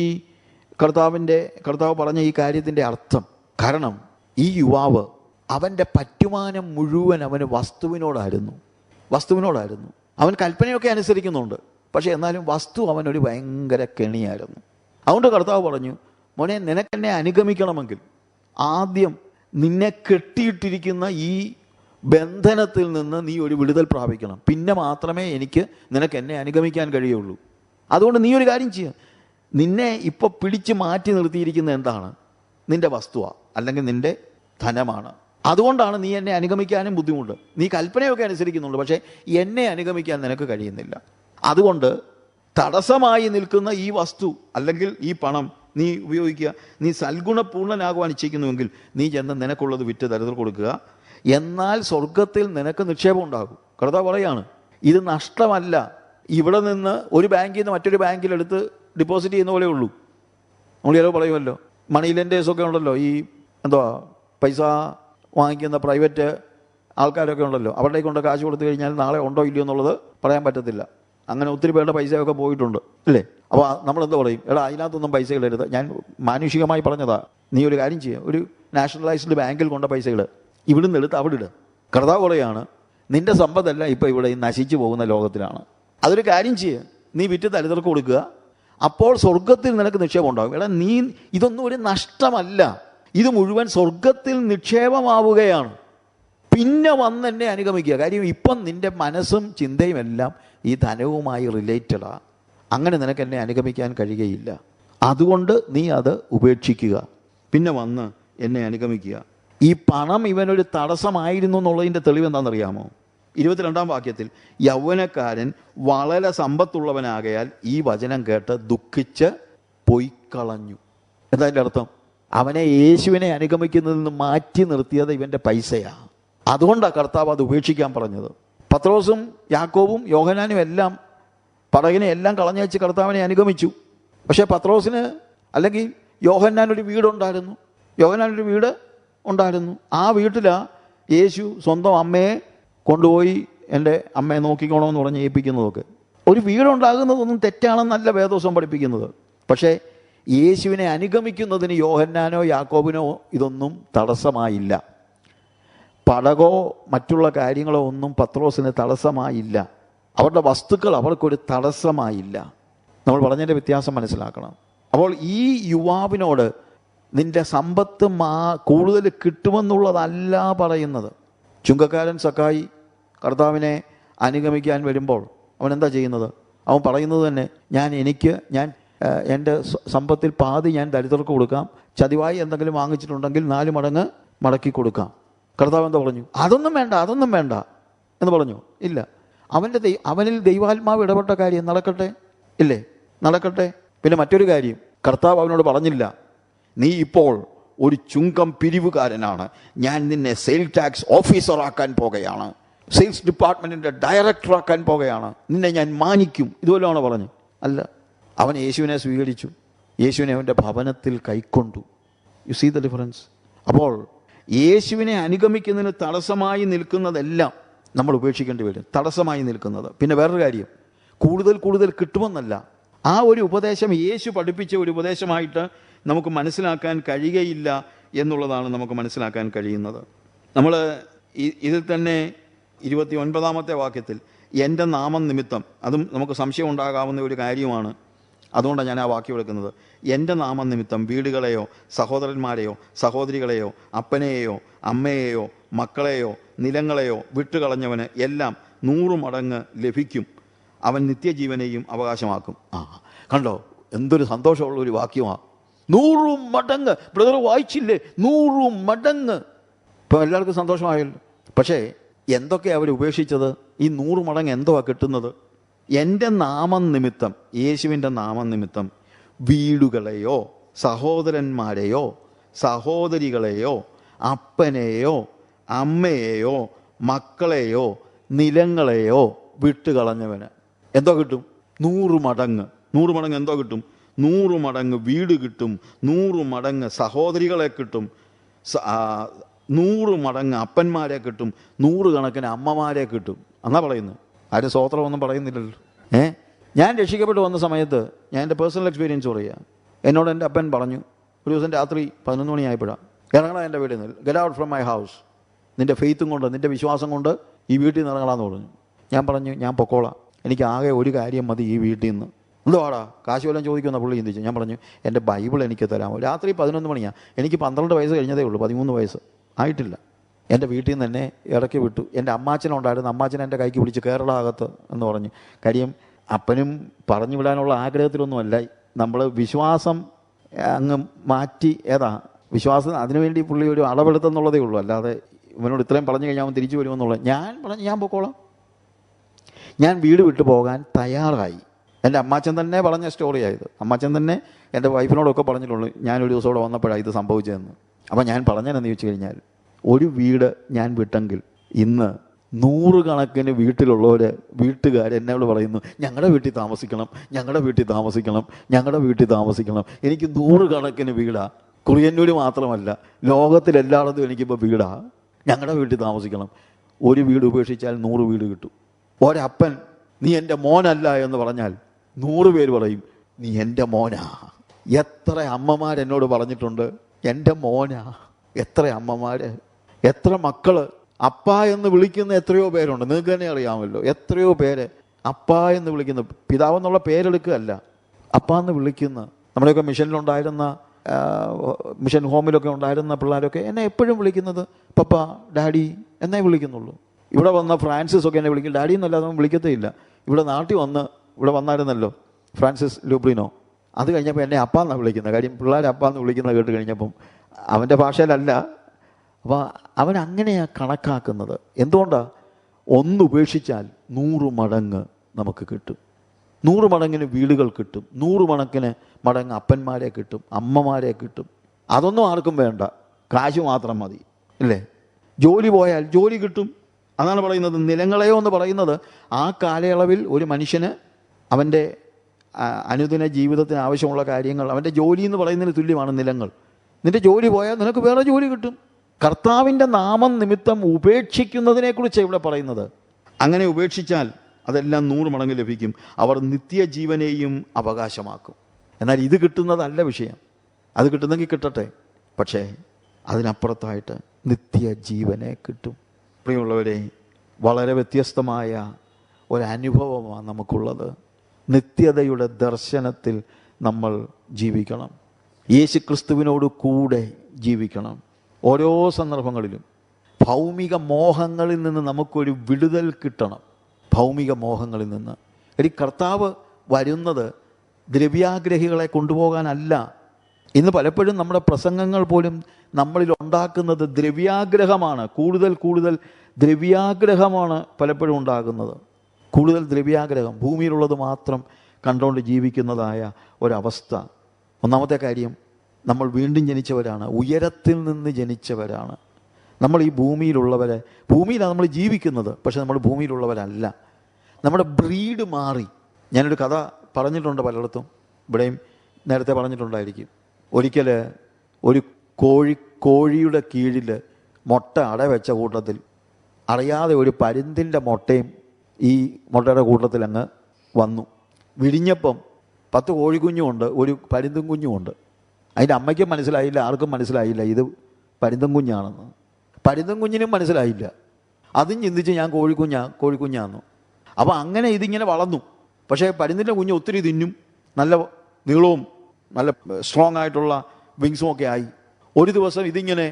കർത്താവ് പറഞ്ഞ ഈ കാര്യത്തിൻ്റെ അർത്ഥം. കാരണം ഈ യുവാവ് അവൻ്റെ പറ്റുമാനം മുഴുവൻ അവന് വസ്തുവിനോടായിരുന്നു. അവൻ കൽപ്പനയൊക്കെ അനുസരിക്കുന്നുണ്ട്, പക്ഷെ എന്നാലും വസ്തു അവനൊരു ഭയങ്കര കെണിയായിരുന്നു. അതുകൊണ്ട് കർത്താവ് പറഞ്ഞു, മോനെ, നിനക്കെന്നെ അനുഗമിക്കണമെങ്കിൽ ആദ്യം നിന്നെ കെട്ടിയിട്ടിരിക്കുന്ന ഈ ബന്ധനത്തിൽ നിന്ന് നീ ഒരു വിടുതൽ പ്രാപിക്കണം. പിന്നെ മാത്രമേ നിനക്ക് എന്നെ അനുഗമിക്കാൻ കഴിയുള്ളൂ. അതുകൊണ്ട് നീ ഒരു കാര്യം ചെയ്യുക. നിന്നെ ഇപ്പോൾ പിടിച്ച് മാറ്റി നിർത്തിയിരിക്കുന്ന എന്താണ്? നിന്റെ വസ്തുവാ, അല്ലെങ്കിൽ നിന്റെ ധനമാണ്. അതുകൊണ്ടാണ് നീ എന്നെ അനുഗമിക്കാനും ബുദ്ധിമുട്ട്. നീ കൽപ്പനയൊക്കെ അനുസരിക്കുന്നുണ്ട്, പക്ഷേ എന്നെ അനുഗമിക്കാൻ നിനക്ക് കഴിയുന്നില്ല. അതുകൊണ്ട് തടസ്സമായി നിൽക്കുന്ന ഈ വസ്തു അല്ലെങ്കിൽ ഈ പണം നീ ഉപയോഗിക്കുക. നീ സൽഗുണപൂർണ്ണനാകുവാൻ ഇച്ഛിക്കുന്നുവെങ്കിൽ നീ ചെന്ന് നിനക്കുള്ളത് വിറ്റ് ദരിദ്രർ കൊടുക്കുക. എന്നാൽ സ്വർഗത്തിൽ നിനക്ക് നിക്ഷേപം ഉണ്ടാകും. കർത്താവ് പറയാണ്, ഇത് നഷ്ടമല്ല. ഇവിടെ നിന്ന് ഒരു ബാങ്കിൽ നിന്ന് മറ്റൊരു ബാങ്കിലെടുത്ത് ഡിപ്പോസിറ്റ് ചെയ്യുന്ന പോലെ ഉള്ളൂ. നമ്മൾ ചിലവ് പറയുമല്ലോ, മണി ലെൻഡേഴ്സൊക്കെ ഉണ്ടല്ലോ, ഈ പൈസ വാങ്ങിക്കുന്ന പ്രൈവറ്റ് ആൾക്കാരൊക്കെ ഉണ്ടല്ലോ, അവരുടെ കൊണ്ട് കാശ് കൊടുത്തു കഴിഞ്ഞാൽ നാളെ ഉണ്ടോ ഇല്ലയോ എന്നുള്ളത് പറയാൻ പറ്റത്തില്ല. അങ്ങനെ ഒത്തിരി പേരുടെ പൈസയൊക്കെ പോയിട്ടുണ്ട്, അല്ലേ? അപ്പോൾ നമ്മളെന്താ പറയും? എടാ, അതിനകത്തൊന്നും പൈസ ഇടരുത്. ഞാൻ മാനുഷികമായി പറഞ്ഞതാ. നീ ഒരു കാര്യം ചെയ്യുക, ഒരു നാഷണലൈസ്ഡ് ബാങ്കിൽ കൊണ്ട പൈസകൾ ഇവിടുന്ന് എടുത്ത് അവിടെ ഇടുക. കർത്താവ് പറയാണ്, നിന്റെ സമ്പത്തല്ല ഇപ്പോൾ ഇവിടെ നശിച്ചു പോകുന്ന ലോകത്തിലാണ്. അതൊരു കാര്യം ചെയ്യുക, നീ വിറ്റ് ദരിദ്രർക്ക് കൊടുക്കുക. അപ്പോൾ സ്വർഗത്തിൽ നിനക്ക് നിക്ഷേപം ഉണ്ടാകും. എടാ, നീ ഇതൊന്നും ഒരു നഷ്ടമല്ല, ഇത് മുഴുവൻ സ്വർഗത്തിൽ നിക്ഷേപമാവുകയാണ്. പിന്നെ വന്ന് എന്നെ അനുഗമിക്കുക. കാര്യം ഇപ്പം നിന്റെ മനസ്സും ചിന്തയും എല്ലാം ഈ ധനവുമായി റിലേറ്റഡാ. അങ്ങനെ നിനക്ക് എന്നെ അനുഗമിക്കാൻ കഴിയുകയില്ല. അതുകൊണ്ട് നീ അത് ഉപേക്ഷിക്കുക, പിന്നെ വന്ന് എന്നെ അനുഗമിക്കുക. ഈ പണം ഇവനൊരു തടസ്സമായിരുന്നു എന്നുള്ളതിൻ്റെ തെളിവ് എന്താണെന്നറിയാമോ? 22-ാം വാക്യത്തിൽ, യൗവനക്കാരൻ വളരെ സമ്പത്തുള്ളവനാകയാൽ ഈ വചനം കേട്ട് ദുഃഖിച്ച് പൊയ്ക്കളഞ്ഞു. എന്താ അതിൻ്റെ അർത്ഥം? അവനെ യേശുവിനെ അനുഗമിക്കുന്നതിൽ നിന്ന് മാറ്റി നിർത്തിയത് ഇവൻ്റെ പൈസയാണ്. അതുകൊണ്ടാണ് കർത്താവ് അത് ഉപേക്ഷിക്കാൻ പറഞ്ഞത്. പത്രോസും യാക്കോബും യോഹന്നാനും എല്ലാം പടകിനെ എല്ലാം കളഞ്ഞു വെച്ച് കർത്താവിനെ അനുഗമിച്ചു. പക്ഷേ പത്രോസിന് അല്ലെങ്കിൽ യോഹന്നാനൊരു വീടുണ്ടായിരുന്നു. ആ വീട്ടിലാണ് യേശു സ്വന്തം അമ്മയെ കൊണ്ടുപോയി എൻ്റെ അമ്മയെ നോക്കിക്കോണമെന്ന് പറഞ്ഞ് ഏൽപ്പിക്കുന്നതൊക്കെ. ഒരു വീടുണ്ടാകുന്നതൊന്നും തെറ്റാണെന്നല്ല വേദോസം പഠിപ്പിക്കുന്നത്. പക്ഷേ യേശുവിനെ അനുഗമിക്കുന്നതിന് യോഹന്നാനോ യാക്കോബിനോ ഇതൊന്നും തടസ്സമായില്ല. പടകോ മറ്റുള്ള കാര്യങ്ങളോ ഒന്നും പത്രോസിന് തടസ്സമായില്ല. അവരുടെ വസ്തുക്കൾ അവർക്കൊരു തടസ്സമായില്ല. നമ്മൾ പറഞ്ഞതിൻ്റെ വ്യത്യാസം മനസ്സിലാക്കണം. അപ്പോൾ ഈ യുവാവിനോട് നിന്റെ സമ്പത്ത് കൂടുതൽ കിട്ടുമെന്നുള്ളതല്ല പറയുന്നത്. ചുങ്കക്കാരൻ സക്കായി കർത്താവിനെ അനുഗമിക്കാൻ വരുമ്പോൾ അവൻ എന്താ ചെയ്യുന്നത്? അവൻ പറയുന്നത് തന്നെ, ഞാൻ എൻ്റെ സമ്പത്തിൽ പാതി ഞാൻ ദരിദ്രർക്ക് കൊടുക്കാം, ചതിവായി എന്തെങ്കിലും വാങ്ങിച്ചിട്ടുണ്ടെങ്കിൽ 4 മടങ്ങ് മടക്കി കൊടുക്കാം. കർത്താവ് എന്താ പറഞ്ഞു? അതൊന്നും വേണ്ട എന്ന് പറഞ്ഞു. ഇല്ല, അവനിൽ ദൈവാത്മാവ് ഇടപെട്ട കാര്യം നടക്കട്ടെ. പിന്നെ മറ്റൊരു കാര്യം കർത്താവ് അവനോട് പറഞ്ഞില്ല, നീ ഇപ്പോൾ ഒരു ചുങ്കം പിരിവുകാരനാണ്, ഞാൻ നിന്നെ സെയിൽസ് ടാക്സ് ഓഫീസറാക്കാൻ പോകുകയാണ്, സെയിൽസ് ഡിപ്പാർട്ട്മെൻറ്റിൻ്റെ ഡയറക്ടറാക്കാൻ പോകുകയാണ്, നിന്നെ ഞാൻ മാനിക്കും, ഇതുപോലെയാണ് പറഞ്ഞു. അല്ല, അവൻ യേശുവിനെ സ്വീകരിച്ചു, യേശുവിനെ അവൻ്റെ ഭവനത്തിൽ കൈക്കൊണ്ടു. You see the difference. അപ്പോൾ യേശുവിനെ അനുഗമിക്കുന്നതിന് തടസ്സമായി നിൽക്കുന്നതെല്ലാം നമ്മൾ ഉപേക്ഷിക്കേണ്ടി വരും. തടസ്സമായി നിൽക്കുന്നത്. പിന്നെ വേറൊരു കാര്യം, കൂടുതൽ കിട്ടുമെന്നല്ല. ആ ഒരു ഉപദേശം യേശു പഠിപ്പിച്ച ഒരു ഉപദേശമായിട്ട് നമുക്ക് മനസ്സിലാക്കാൻ കഴിയുകയില്ല എന്നുള്ളതാണ് നമുക്ക് മനസ്സിലാക്കാൻ കഴിയുന്നത്. നമ്മൾ ഇതിൽ തന്നെ 29-ാമത്തെ വാക്യത്തിൽ എൻ്റെ നാമം നിമിത്തം, അതും നമുക്ക് സംശയം ഉണ്ടാകാവുന്ന ഒരു കാര്യമാണ്, അതുകൊണ്ടാണ് ഞാൻ ആ വാക്യം എടുക്കുന്നത്. എൻ്റെ നാമം നിമിത്തം വീടുകളെയോ സഹോദരന്മാരെയോ സഹോദരികളെയോ അപ്പനെയോ അമ്മയെയോ മക്കളെയോ നിലങ്ങളെയോ വിട്ടുകളഞ്ഞവന് എല്ലാം 100 മടങ്ങ് ലഭിക്കും, അവൻ നിത്യജീവനെയും അവകാശമാക്കും. കണ്ടോ, എന്തൊരു സന്തോഷമുള്ള ഒരു വാക്യമാണ്. 100 മടങ്ങ്. ബ്രദർ വായിച്ചില്ലേ? 100 മടങ്ങ്. ഇപ്പോൾ എല്ലാവർക്കും സന്തോഷമായല്ലോ. പക്ഷേ എന്തൊക്കെയാണ് അവർ ഉപേക്ഷിച്ചത്? ഈ 100 മടങ്ങ് എന്തുവാ കിട്ടുന്നത്? എൻ്റെ നാമം നിമിത്തം, യേശുവിൻ്റെ നാമം നിമിത്തം വീടുകളെയോ സഹോദരന്മാരെയോ സഹോദരികളെയോ അപ്പനെയോ അമ്മയെയോ മക്കളെയോ നിലങ്ങളെയോ വിട്ടുകളഞ്ഞവന് എന്തോ കിട്ടും? 100 മടങ്ങ്. 100 മടങ്ങ് എന്തോ കിട്ടും? 100 മടങ്ങ് വീട് കിട്ടും, 100 മടങ്ങ് സഹോദരികളെ കിട്ടും, 100 മടങ്ങ് അപ്പന്മാരെ കിട്ടും, 100 കണക്കിന് അമ്മമാരെ കിട്ടും. എന്നാ പറയുന്നത്. ആരും സ്വോത്രമൊന്നും പറയുന്നില്ലല്ലോ. ഞാൻ രക്ഷിക്കപ്പെട്ട് വന്ന സമയത്ത് ഞാൻ എൻ്റെ പേഴ്സണൽ എക്സ്പീരിയൻസ് പറയുക. എന്നോട് എൻ്റെ അപ്പൻ പറഞ്ഞു, ഒരു ദിവസം രാത്രി 11 മണിയായപ്പോഴാണ്, ഇറങ്ങണം എൻ്റെ വീട്ടിൽ നിന്ന്, get out from my house, നിൻ്റെ ഫെയ്ത്തും കൊണ്ട് നിൻ്റെ വിശ്വാസം കൊണ്ട് ഈ വീട്ടിൽ നിന്ന് ഇറങ്ങണമെന്ന് പറഞ്ഞു. ഞാൻ പറഞ്ഞു, ഞാൻ പൊക്കോളാം, എനിക്ക് ആകെ ഒരു കാര്യം മതി ഈ വീട്ടിൽ നിന്ന്. എന്തുവാടാ, കാശ് വല്ലതും ചോദിക്കുമെന്ന പുള്ളി ചിന്തിച്ചു. ഞാൻ പറഞ്ഞു, എൻ്റെ ബൈബിൾ എനിക്ക് തരാമോ. രാത്രി 11 മണിയാണ്, എനിക്ക് 12 വയസ്സ് കഴിഞ്ഞതേ ഉള്ളൂ, 13 വയസ്സ് ആയിട്ടില്ല. എൻ്റെ വീട്ടിൽ നിന്ന് എന്നെ ഇറക്കി വിട്ടു. എൻ്റെ അമ്മാച്ചനുണ്ടായിരുന്നു, അമ്മാച്ചൻ എൻ്റെ കൈക്ക് പിടിച്ച് കേരള അകത്ത് എന്ന് പറഞ്ഞു. കാര്യം അപ്പനും പറഞ്ഞു വിടാനുള്ള ആഗ്രഹത്തിലൊന്നുമല്ല, നമ്മൾ വിശ്വാസം അങ്ങ് മാറ്റി വിശ്വാസം അതിനുവേണ്ടി പുള്ളി ഒരു അളവെടുത്തെന്നുള്ളതേ ഉള്ളൂ. അല്ലാതെ ഇവനോട് ഇത്രയും പറഞ്ഞു കഴിഞ്ഞാൽ അവൻ തിരിച്ചു വരുമെന്നുള്ളത്. ഞാൻ പറഞ്ഞു, ഞാൻ പൊക്കോളാം. ഞാൻ വീട് വിട്ടു പോകാൻ തയ്യാറായി. എൻ്റെ അമ്മാച്ചൻ തന്നെ പറഞ്ഞ സ്റ്റോറിയായത്. അമ്മാച്ചൻ തന്നെ എൻ്റെ വൈഫിനോടൊക്കെ പറഞ്ഞിട്ടുള്ളൂ, ഞാനൊരു ദിവസം ഇവിടെ വന്നപ്പോഴാണ് ഇത് സംഭവിച്ചതെന്ന്. അപ്പോൾ ഞാൻ പറഞ്ഞതെന്ന് ചോദിച്ചു കഴിഞ്ഞാൽ, ഒരു വീട് ഞാൻ വിട്ടെങ്കിൽ ഇന്ന് 100 കണക്കിന് വീട്ടുകാർ എന്നോട് പറയുന്നു, ഞങ്ങളുടെ വീട്ടിൽ താമസിക്കണം, ഞങ്ങളുടെ വീട്ടിൽ താമസിക്കണം, ഞങ്ങളുടെ വീട്ടിൽ താമസിക്കണം. എനിക്ക് 100 കണക്കിന് വീടാണ്. കുറിയന്നൂർ മാത്രമല്ല, ലോകത്തിലെല്ലായിടത്തും എനിക്കിപ്പോൾ വീടാണ്. ഞങ്ങളുടെ വീട്ടിൽ താമസിക്കണം. ഒരു വീട് ഉപേക്ഷിച്ചാൽ 100 വീട് കിട്ടും. ഒരപ്പൻ നീ എൻ്റെ മോനല്ല എന്ന് പറഞ്ഞാൽ 100 പേര് പറയും നീ എൻ്റെ മോനാ. എത്ര അമ്മമാരെന്നോട് പറഞ്ഞിട്ടുണ്ട്, എൻ്റെ മോനാ. എത്ര അമ്മമാർ, എത്ര മക്കള് അപ്പ എന്ന് വിളിക്കുന്ന എത്രയോ പേരുണ്ട്. നിങ്ങൾക്ക് തന്നെ അറിയാമല്ലോ, എത്രയോ പേര് അപ്പ എന്ന് വിളിക്കുന്ന, പിതാവെന്നുള്ള പേരെടുക്കുകയല്ല, അപ്പ എന്ന് വിളിക്കുന്ന. നമ്മുടെയൊക്കെ മിഷനിലുണ്ടായിരുന്ന, മിഷൻ ഹോമിലൊക്കെ ഉണ്ടായിരുന്ന പിള്ളേരൊക്കെ എന്നെ എപ്പോഴും വിളിക്കുന്നത് പപ്പ, ഡാഡി എന്നേ വിളിക്കുന്നുള്ളൂ. ഇവിടെ വന്ന ഫ്രാൻസിസ് ഒക്കെ എന്നെ വിളിക്കും ഡാഡി എന്നല്ലാതെ അവൻ വിളിക്കത്തേ ഇല്ല. ഇവിടെ നാട്ടിൽ ഇവിടെ വന്നായിരുന്നല്ലോ ഫ്രാൻസിസ് ലൂബ്രിനോ. അത് കഴിഞ്ഞപ്പോൾ എന്നെ അപ്പ എന്നാണ് വിളിക്കുന്നത്. കാര്യം പിള്ളേർ അപ്പ എന്ന് വിളിക്കുന്നത് കേട്ട് കഴിഞ്ഞപ്പം അവൻ്റെ ഭാഷയിലല്ല. അപ്പോൾ അവൻ അങ്ങനെയാണ് കണക്കാക്കുന്നത്. എന്തുകൊണ്ടാണ്? 1 ഉപേക്ഷിച്ചാൽ 100 മടങ്ങ് നമുക്ക് കിട്ടും. 100 മടങ്ങിന് വീടുകൾ കിട്ടും, 100 മടങ്ങ് അപ്പന്മാരെ കിട്ടും, അമ്മമാരെ കിട്ടും. അതൊന്നും ആർക്കും വേണ്ട, കാശ് മാത്രം മതി, അല്ലേ? ജോലി പോയാൽ ജോലി കിട്ടും. അതാണ് പറയുന്നത്. നിലങ്ങളെയോ എന്ന് പറയുന്നത് ആ കാലയളവിൽ ഒരു മനുഷ്യന് അവൻ്റെ അനുദിന ജീവിതത്തിന് ആവശ്യമുള്ള കാര്യങ്ങൾ, അവൻ്റെ ജോലി എന്ന് പറയുന്നതിന് തുല്യമാണ് നിലങ്ങൾ. നിൻ്റെ ജോലി പോയാൽ നിനക്ക് വേറെ ജോലി കിട്ടും. കർത്താവിൻ്റെ നാമം നിമിത്തം ഉപേക്ഷിക്കുന്നതിനെക്കുറിച്ചാണ് ഇവിടെ പറയുന്നത്. അങ്ങനെ ഉപേക്ഷിച്ചാൽ അതെല്ലാം 100 മടങ്ങ് ലഭിക്കും. അവർ നിത്യജീവനെയും അവകാശമാക്കും. എന്നാൽ ഇത് കിട്ടുന്നതല്ല വിഷയം. അത് കിട്ടുന്നെങ്കിൽ കിട്ടട്ടെ, പക്ഷേ അതിനപ്പുറത്തായിട്ട് നിത്യജീവനെ കിട്ടും. പ്രിയമുള്ളവരെ, വളരെ വ്യത്യസ്തമായ ഒരനുഭവമാണ് നമുക്കുള്ളത്. നിത്യതയുടെ ദർശനത്തിൽ നമ്മൾ ജീവിക്കണം. യേശുക്രിസ്തുവിനോട് കൂടെ ജീവിക്കണം. ഓരോ സന്ദർഭങ്ങളിലും ഭൗമിക മോഹങ്ങളിൽ നിന്ന് നമുക്കൊരു വിടുതൽ കിട്ടണം. ഭൗമിക മോഹങ്ങളിൽ നിന്ന്. കർത്താവ് വരുന്നത് ദ്രവ്യാഗ്രഹികളെ കൊണ്ടുപോകാനല്ല. ഇന്ന് പലപ്പോഴും നമ്മുടെ പ്രസംഗങ്ങൾ പോലും നമ്മളിൽ ഉണ്ടാക്കുന്നത് ദ്രവ്യാഗ്രഹമാണ്. കൂടുതൽ ദ്രവ്യാഗ്രഹമാണ് പലപ്പോഴും ഉണ്ടാകുന്നത്. കൂടുതൽ ദ്രവ്യാഗ്രഹം, ഭൂമിയിലുള്ളത് മാത്രം കണ്ടുകൊണ്ട് ജീവിക്കുന്നതായ ഒരവസ്ഥ. ഒന്നാമത്തെ കാര്യം, നമ്മൾ വീണ്ടും ജനിച്ചവരാണ്, ഉയരത്തിൽ നിന്ന് ജനിച്ചവരാണ്. നമ്മൾ ഈ ഭൂമിയിലാണ് നമ്മൾ ജീവിക്കുന്നത്, പക്ഷെ നമ്മൾ ഭൂമിയിലുള്ളവരല്ല. നമ്മുടെ ബ്രീഡ് മാറി. ഞാനൊരു കഥ പറഞ്ഞിട്ടുണ്ട് പലയിടത്തും, ഇവിടെയും നേരത്തെ പറഞ്ഞിട്ടുണ്ടായിരിക്കും. ഒരിക്കൽ ഒരു കോഴിയുടെ കീഴിൽ മുട്ട അടവെച്ച കൂട്ടത്തിൽ അറിയാതെ ഒരു പരുന്തിൻ്റെ മുട്ടയും ഈ മുട്ടയുടെ കൂട്ടത്തിൽ അങ്ങ് വന്നു. വിരിഞ്ഞപ്പം 10 കോഴിക്കുഞ്ഞുമുണ്ട്, ഒരു പരുന്തും കുഞ്ഞുമുണ്ട്. അതിൻ്റെ അമ്മയ്ക്കും മനസ്സിലായില്ല, ആർക്കും മനസ്സിലായില്ല ഇത് പരുന്തും കുഞ്ഞാണെന്ന്. പരുന്തും കുഞ്ഞിനും മനസ്സിലായില്ല. അതും ചിന്തിച്ച് ഞാൻ കോഴിക്കുഞ്ഞാന്നു. അപ്പോൾ അങ്ങനെ ഇതിങ്ങനെ വളർന്നു. പക്ഷേ പരുന്തിൻ്റെ കുഞ്ഞ് ഒത്തിരി തിന്നും, നല്ല നീളവും നല്ല സ്ട്രോങ് ആയിട്ടുള്ള വിങ്സും ഒക്കെ ആയി. ഒരു ദിവസം ഇതിങ്ങനെ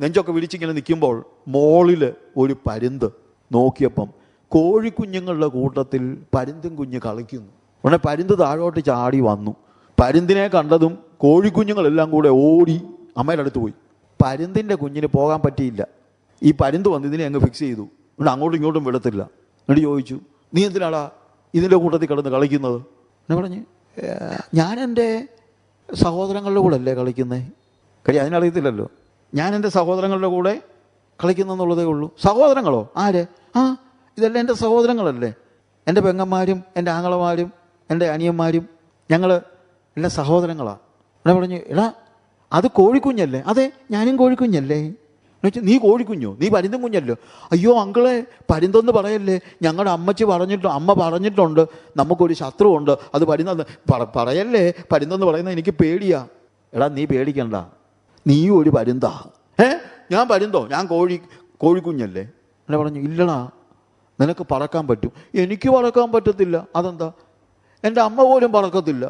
നെഞ്ചൊക്കെ വിരിച്ചിങ്ങനെ നിൽക്കുമ്പോൾ മോളിൽ ഒരു പരുന്ത് നോക്കിയപ്പം കോഴിക്കുഞ്ഞുങ്ങളുടെ കൂട്ടത്തിൽ പരുന്തും കുഞ്ഞ് കളിക്കുന്നു. ഉടനെ പരുന്ത് താഴോട്ട് ചാടി വന്നു. പരുന്തിനെ കണ്ടതും കോഴിക്കുഞ്ഞുങ്ങളെല്ലാം കൂടെ ഓടി അമ്മയുടെ അടുത്ത് പോയി. പരുന്തിൻ്റെ കുഞ്ഞിന് പോകാൻ പറ്റിയില്ല. ഈ പരുന്ത് വന്ന് ഇതിനെ അങ്ങ് ഫിക്സ് ചെയ്തു. എന്നിട്ട് അങ്ങോട്ടും ഇങ്ങോട്ടും വിടത്തില്ല. എന്നിട്ട് ചോദിച്ചു, നീ എന്തിനാടാ ഇതിൻ്റെ കൂട്ടത്തിൽ കിടന്ന് കളിക്കുന്നത്? എന്നെ പറഞ്ഞ്, ഞാൻ എൻ്റെ സഹോദരങ്ങളുടെ കൂടെ അല്ലേ കളിക്കുന്നത്. കാര്യം അതിനറിയത്തില്ലല്ലോ. ഞാൻ എൻ്റെ സഹോദരങ്ങളുടെ കൂടെ കളിക്കുന്നെന്നുള്ളതേ ഉള്ളൂ. സഹോദരങ്ങളോ? ആര്? ഇതെല്ലാം എൻ്റെ സഹോദരങ്ങളല്ലേ. എൻ്റെ പെങ്ങന്മാരും എൻ്റെ ആങ്ങളമാരും എൻ്റെ അനിയന്മാരും ഞങ്ങൾ എല്ലാം സഹോദരങ്ങളാണ്. എന്നെ പറഞ്ഞു, എടാ അത് കോഴിക്കുഞ്ഞല്ലേ? അതെ, ഞാനും കോഴിക്കുഞ്ഞല്ലേ. എന്നുവെച്ചാൽ നീ കോഴിക്കുഞ്ഞോ, നീ പരുന്തും കുഞ്ഞല്ലോ. അയ്യോ അങ്കിളെ, പരുന്തെന്ന് പറയല്ലേ, ഞങ്ങളുടെ അമ്മ പറഞ്ഞിട്ടുണ്ട് നമുക്കൊരു ശത്രുവുണ്ട്, അത് പരുന്തെന്ന് പറയല്ലേ, പരുന്തെന്ന് പറയുന്നത് എനിക്ക് പേടിയാ. എടാ നീ പേടിക്കണ്ട, നീ ഒരു പരുന്താ. ഞാൻ പരുന്തോ? ഞാൻ കോഴിക്കുഞ്ഞല്ലേ. എന്നെ പറഞ്ഞു ഇല്ലടാ, നിനക്ക് പറക്കാൻ പറ്റും. എനിക്ക് പറക്കാൻ പറ്റത്തില്ല. അതെന്താ? എൻ്റെ അമ്മ പോലും പറക്കത്തില്ല.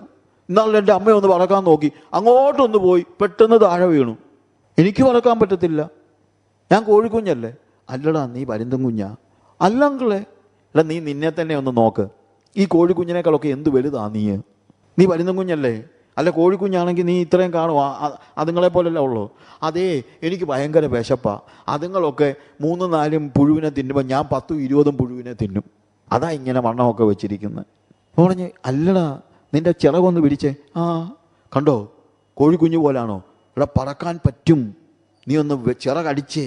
എന്നാലും എൻ്റെ അമ്മയൊന്ന് പറക്കാൻ നോക്കി, അങ്ങോട്ടൊന്ന് പോയി പെട്ടെന്ന് താഴെ വീണു. എനിക്ക് പറക്കാൻ പറ്റത്തില്ല, ഞാൻ കോഴിക്കുഞ്ഞല്ലേ. അല്ലടാ നീ പരുന്തും കുഞ്ഞാ. അല്ലങ്കിളെ. എടാ നീ നിന്നെ തന്നെ ഒന്ന് നോക്ക്, ഈ കോഴിക്കുഞ്ഞിനേക്കാളൊക്കെ എന്ത് വലുതാ നീ പരുന്തും കുഞ്ഞല്ലേ. അല്ല കോഴിക്കുഞ്ഞാണെങ്കിൽ നീ ഇത്രയും കാണുമോ? അതുങ്ങളെ പോലല്ല ഉള്ളൂ. അതേ എനിക്ക് ഭയങ്കര വിശപ്പാ. അതുങ്ങളൊക്കെ 3-4 പുഴുവിനെ തിന്നുമ്പോൾ ഞാൻ 10-20 പുഴുവിനെ തിന്നും. അതാ ഇങ്ങനെ വണ്ണമൊക്കെ വെച്ചിരിക്കുന്നത്. പറഞ്ഞ് അല്ലടാ നിന്റെ ചിറകൊന്ന് പിടിച്ചേ. കണ്ടോ കോഴിക്കുഞ്ഞു പോലാണോ? ഇവിടെ പറക്കാൻ പറ്റും, നീ ഒന്ന് ചിറകടിച്ചേ.